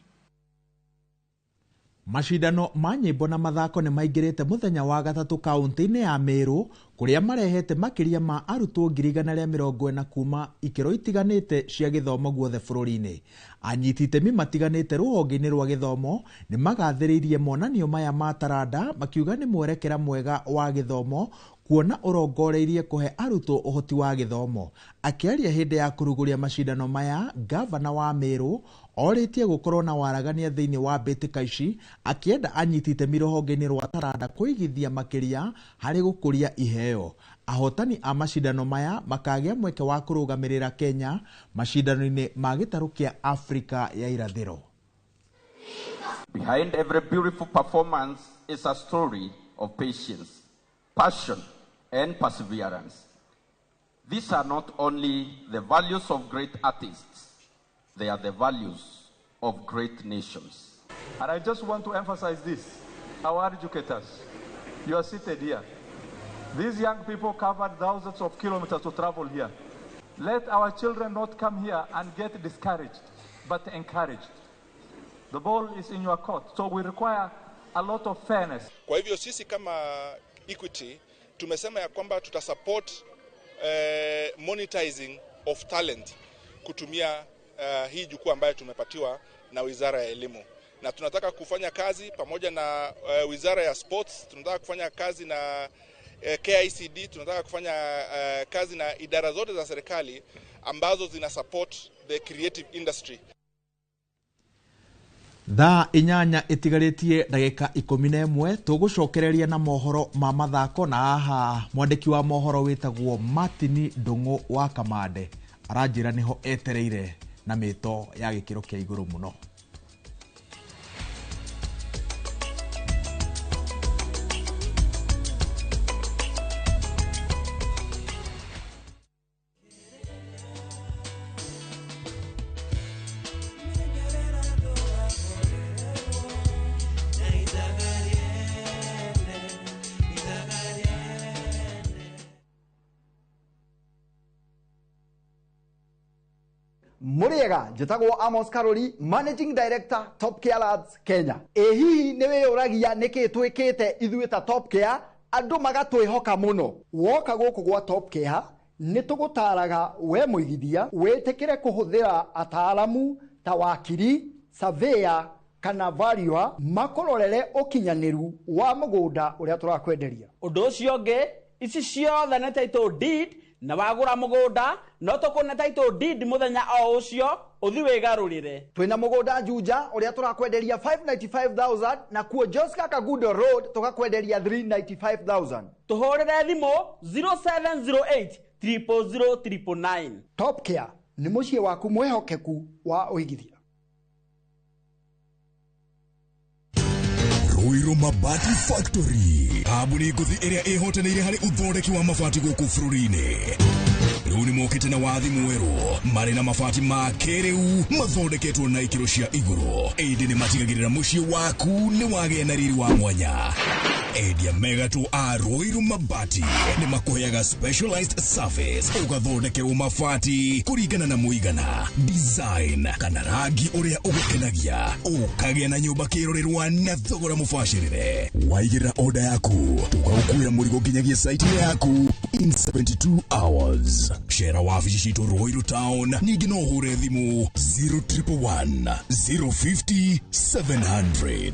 Mashindano ma nyĩmbo na mathako nĩ maingĩrĩte mũthenya wa gatatũ kaunti-inĩ ya Meru kũrĩa marehete makĩria ma arutwo 140 kuma ikĩro itiganĩte cia gĩthomo guothe bũrũri-inĩ. Anyiti itemi matiganĩte rũhonge-inĩ rwa gĩthomo nĩ magathĩrĩirie monanio maya ma taranda makiuga nĩ mwerekera mwega wa gĩthomo kuona ũrongoreirie kũhe arutwo ũhoti wa gĩthomo. Akĩaria hĩndĩ ya kũrugũria mashindano maya, gavana wa Meru orĩtie gũkorwo na waragania thĩinĩ wa mbĩtĩka ici, akĩenda anyiti itemi rũhonge-inĩ rwa taranda kũigithia makĩria harĩ gũkũria iheo. Ahotani a mashindano maya makagĩa mweke wa kũrũgamĩrĩra Kenya mashindano-inĩ ma gĩtarũ kĩa Afrika ya irathĩro. Behind every beautiful performance is a story of patience, passion, and perseverance. These are not only the values of great artists, they are the values of great nations. And I just want to emphasize this. Our educators, you are seated here. These young people covered thousands of kilometers to travel here. Let our children not come here and get discouraged, but encouraged. The ball is in your court, so we require a lot of fairness. Kwa hivyo sisi kama Equity tumesema ya kwamba tutasupport monetizing of talent kutumia hii jukwaa ambayo tumepatiwa na Wizara ya Elimu, na tunataka kufanya kazi pamoja na Wizara ya Sports. Tunataka kufanya kazi na KICD, tunataka kufanya kazi na idara zote za serikali ambazo zina support the creative industry. Thaa inyanya itigarĩtie ndagĩka 11 tũgũcokereria na mohoro ma mathako na haha mwandĩki wa mohoro wĩtagwo Martin Ndung'u wa Kamande aranjĩra niho etereire na mĩto ya gĩkĩro kĩa igũrũ mũno. Muriega, njĩtagwo Amos Karori, Managing Director, Top Care Lads Kenya. Hihi nĩ wĩyũragia nĩkĩ twĩkĩte ithuĩ ta Top Care, andũ magatwĩhoka mũno. Woka gũkũ gwa Top Care, nĩ tũgũtaraga we mũigithia, wĩtĩkĩre kũhũthĩra ataaramu ta wakiri, surveyor, kana valuer, makororere ũkinyanĩru wa mũgũnda ũrĩa tũrakwenderia. Ũndũ ũcio ũngĩ, ici ciothe nĩ title deed, na wagura mũgũnda no tũkũne title deed mũthenya o ũcio ũthi wĩgarũrĩre. Twĩna mũgũnda Juja ũrĩa tũrakwenderia 595,000 na kuo Joska Kagundo Road tũgakwenderia 395,000. Tũhũrĩre thimũ 0708 000 999. Top Care nĩ mũciĩ waku mwĩhokeku wa ũigithia. Ruiru Mabati Factory, kambuni nguthi ĩrĩa ĩhotanĩire harĩ ũthondeki wa mabati gũkũ bũrũri-inĩ. Rĩu nĩ mokĩte na wathi mwerũ marĩ na mabati ma kĩrĩu mathondeketwo na ikĩro cia igũrũ. Ĩndĩ nĩ matigagĩrĩra mũciĩ waku nĩ wagĩa na riri wa mwanya. Endia megatũ a Ruiru Mabati nĩ makũheaga specialized service ũgathondekerwo mabati kũringana na mũigana, design kana rangi ũrĩa ũgũkenagia, ũkagĩa na nyũmba kĩrorerwa na thogora mũbacĩrĩre. Waigĩrĩra order yaku tũgagũkuĩra mũrigo nginyagia site yaku in 72 hours. Shera wabici citũ Ruiru Town, ningĩ no ũhũre thimũ 0111 050 700.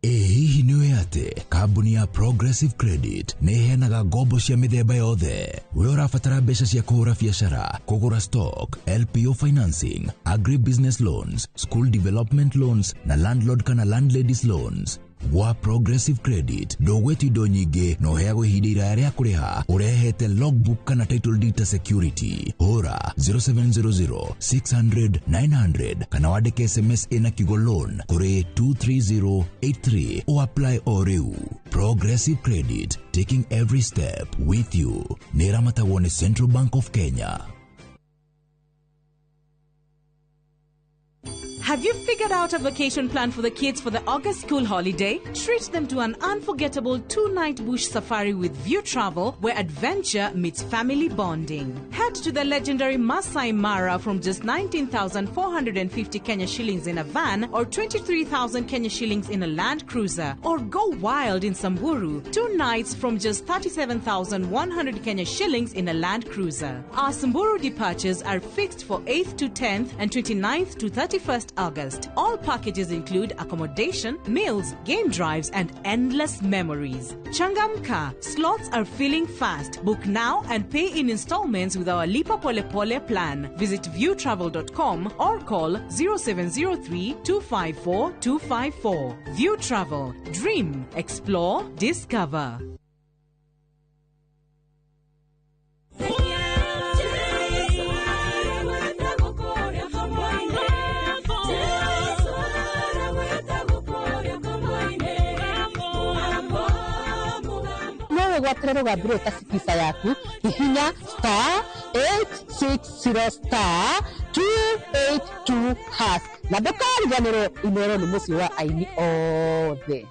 Hihi nĩũĩ atĩ kambuni ya Progressive Credit nĩ ĩheanaga ngombo cia mĩthemba yothe? We ũrabatara mbeca cia kũhũra biacara, kũgũra stock, LPO financing, agribusiness loans, school development loans na landlord kana landladies loans. Wa Progressive Credit ndũgwĩtio indo nyingĩ no ũheagwo ihinda iraya rĩa kũrĩha ũrehete logbook kana title deed ta security. Hũra 0700 600 900 kana wandĩke SMS ĩna kiugo loan kũrĩ 23083 o apply o rĩu. Progressive Credit, taking every step with you. Nĩ ĩramatagwo nĩ Central Bank of Kenya. Have you figured out a vacation plan for the kids for the August school holiday? Treat them to an unforgettable 2-night bush safari with View Travel, where adventure meets family bonding. Head to the legendary Masai Mara from just 19,450 Kenya shillings in a van or 23,000 Kenya shillings in a Land Cruiser. Or go wild in Samburu, 2 nights from just 37,100 Kenya shillings in a Land Cruiser. Our Samburu departures are fixed for 8th to 10th and 29th to 31st August. All packages include accommodation, meals, game drives, and endless memories. Changamka, slots are filling fast. Book now and pay in installments with our Lipa Pole Pole plan. Visit viewtravel.com or call 0703 254 254. View Travel. Dream, explore, discover. Gwatĩre rũgambire ta sikica yaku hihinya *860*282# na ndũkariganĩrwo imero nĩ mũciĩ wa aini othe.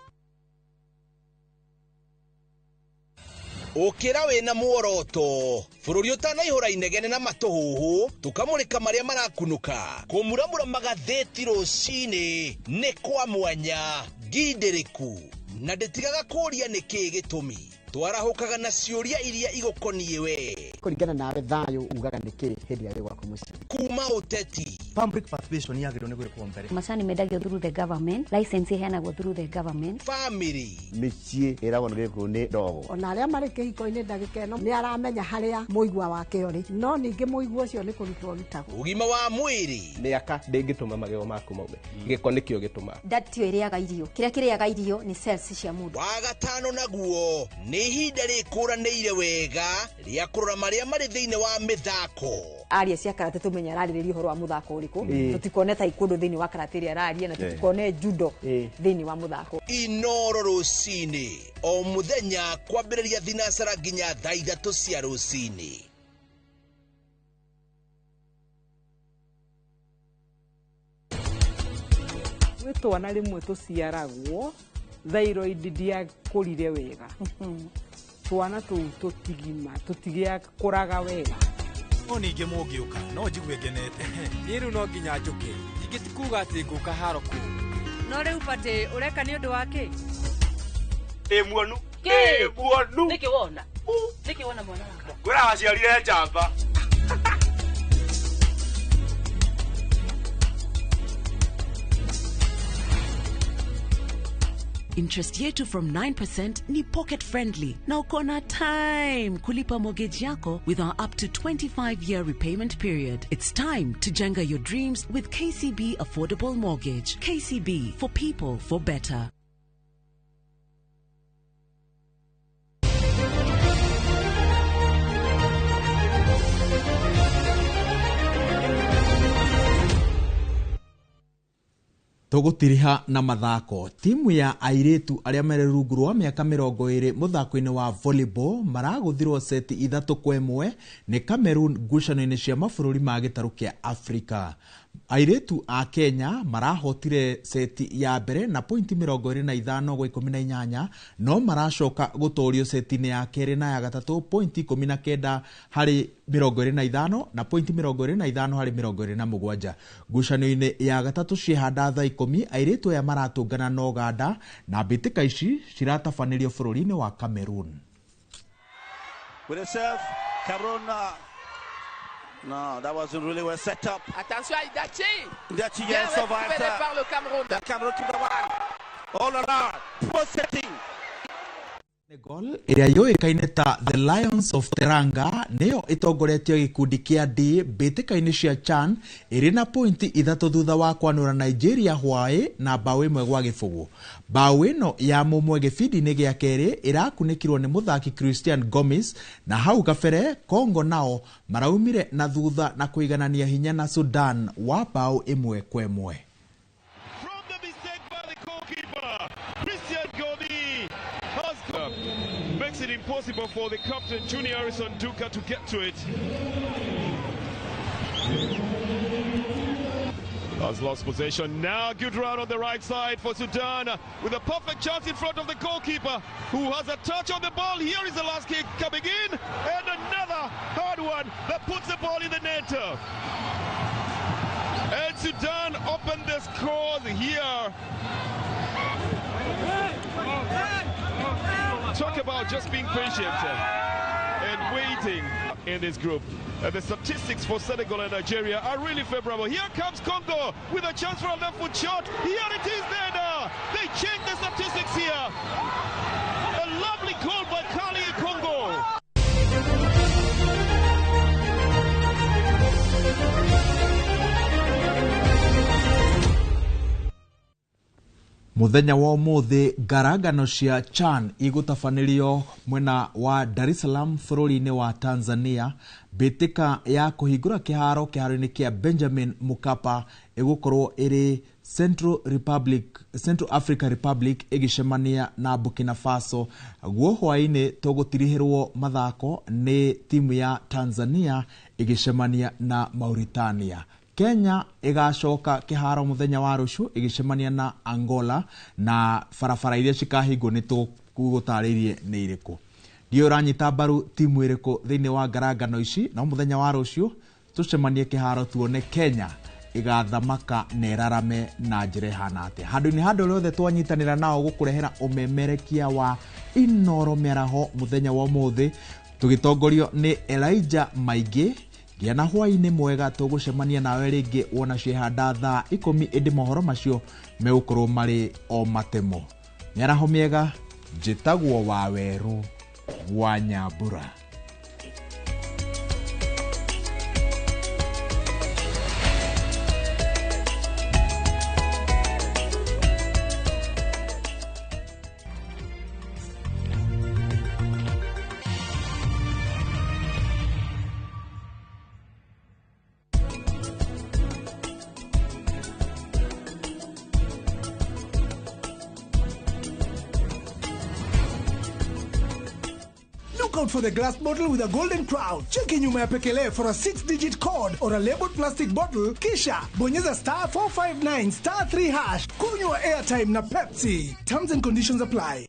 Ũkĩra wĩna muoroto bũrũri ũtanaihũra inegene na matũhũhũ tũkamũrĩka marĩa marakunũka kũmuramura magathĩti rũcinĩ nĩ kwa mwanya ngindĩrĩku na ndĩtigaga kũũria nĩkĩ gĩtũmi twarahukaga na ciũria iria igũkoniĩ we kũringana nawe thayũ ugaga nĩkĩ hĩndĩ ya gwaku mũciĩ kuma ũteti public participation yagĩrĩirwo nĩ gwĩkwo mbere. Macani mendagio through the government, license iheanagwo through the government. Family mĩciĩ ĩragwo nĩ gĩkũ nĩ ndogo. Ona arĩa marĩ kĩhiko-inĩ ndagĩka ĩno nĩ aramenya harĩa mũigua wake ũrĩ, no ningĩ mũigua ũcio nĩ kũrutwo rutagwo. Ũgima wa mwĩrĩ mĩaka ndĩngĩtũma magego maku maume, gĩko nĩkĩo gĩtũma. Ndatio ĩrĩaga irio, kĩrĩa kĩrĩaga irio nĩ cells cia mũndũ. Wa gatano naguo nĩ ihinda rĩkũranĩire wega rĩa kũrora marĩa marĩ thĩinĩ wa mĩthako. Aria cia karate tumenya ararĩrĩria ũhoro wa mũthako ũrĩkũ, tutikone taekwondo thĩinĩ wa karate ĩrĩa araria na tutikone judo thĩinĩ wa mũthako. Inoro rũcinĩ o mũthenya kwambĩrĩria thinacara nginya thaa 3 cia rũcinĩ. Twana rĩmwe tũciaragwo thyroid ndiakũrire wega, twana tũu tũtigima tũtigĩakũraga wega. No ningĩ mũngĩũka no njigue ngenete. Niĩ rĩu no nginya njũke, ingĩtikuga atĩ ngũka haro kũu. No rĩu bati ũreka nĩ ũndũ wa kĩ? Muonu. Muonu. Nĩkĩ wona? Nĩkĩ wona mwana wakwa? Ngwĩra waciarire njamba. Interest yetu from 9% ni pocket friendly. Na uko na time kulipa mortgage yako with our up to 25-year repayment period. It's time to jenga your dreams with KCB Affordable Mortgage. KCB, for people, for better. Tugutiriha na mathako. Timu ya airetu aria mere rungu rwa miaka 20 muthako-ini wa volleyball maraguthirwo seti 3-1 ni Cameroon ngucanio-ini cia mabũrũri ma gĩtarũ kĩa Afrika. Airetu a Kenya marahotire seti ya mbere na pointi 25-18 no maracoka gutorio seti-ini ya keri na ya gatatu pointi 19-25 na pointi 25-27. Ngucanio-ini ya gatatu cihanda thaa 10 airetu aya maratũngana na Uganda na mbĩtĩka ici ciratabanĩrio bũrũri-inĩ wa Cameroon. With a serve, Cameroon. No, that wasn't really well set up. Attention à Idachi. Idachi, yes, survived par le Cameroun. The Cameroon to the one. All around, poor setting. Senegal iria yoĩkaine ta The Lions of Teranga nĩyo itongoretie gĩkundi kĩa D mbĩtĩka-inĩ cia CHAN ĩrĩ na pointi 3 thutha wa kwanũra Nigeria hwaĩ na bao 1 gwa gĩbũgũ. Bao ĩno ya mũmwe gĩbindi-inĩ gĩa kerĩ ĩrakunĩkirwo nĩ mũthaki Christian Gomis, na hau gabere Congo nao maraumire na thutha na kũiganania hinya na Sudan wa bao 1-1. Makes it impossible for the captain Junior Harrison Duka to get to it. Has lost possession now. Good run on the right side for Sudan with a perfect chance in front of the goalkeeper who has a touch on the ball. Here is the last kick coming in and another hard one that puts the ball in the net. And Sudan opened the scores here. Talk about just being patient and waiting in this group. The statistics for Senegal and Nigeria are really favorable. Here comes Congo with a chance for a left foot shot. Here it is there now. They change the statistics here. A lovely goal by Kali Congo. Muthenya wa umuthi ngaragano cia CHAN igutabanĩrio mwena wa Dar es Salaam bũrũri-inĩ wa Tanzania. Mbĩtĩka ya kũhingũra kĩharo-inĩ kĩa Benjamin Mkapa ĩgũkorwo ĩrĩ Central Africa Republic ĩgĩcemania na Burkina Faso. Guo hwaĩ-inĩ tũgũtirihĩrwo mathako nĩ timu ya Tanzania ĩgĩcemania na Mauritania. Kenya igacoka kiharo muthenya wa rucu igicemania na Angola, na barabara iria cikahingwo ni tugutaririe ni iriku. Ndio ranyita mbaru timu iriku thiini wa ngaragano ici, na muthenya wa rucu tucemanie kiharo tuone Kenya igathamaka nerarame na njire hanate. Handu-ini handu rothe twanyitanira nao gukurehera umemerekia wa Inoro Mĩaraho muthenya wa umuthi tugitongorio ni Elijah Maige, gĩa na hwaĩ-inĩ mwega tũgũcemania nawe rĩngĩ wona ciehanda thaa 10 ĩndĩ mohoro macio megũkorwo marĩ o matemo. Mĩaraho mĩega, njĩtagwo Wawerũ wa Nyambura. Out for the glass bottle with a golden crown. Check in nyuma ya Pekele for a 6-digit code or a labeled plastic bottle. Kisha bonyeza *459 *3#. Kunywa airtime na Pepsi. Terms and conditions apply.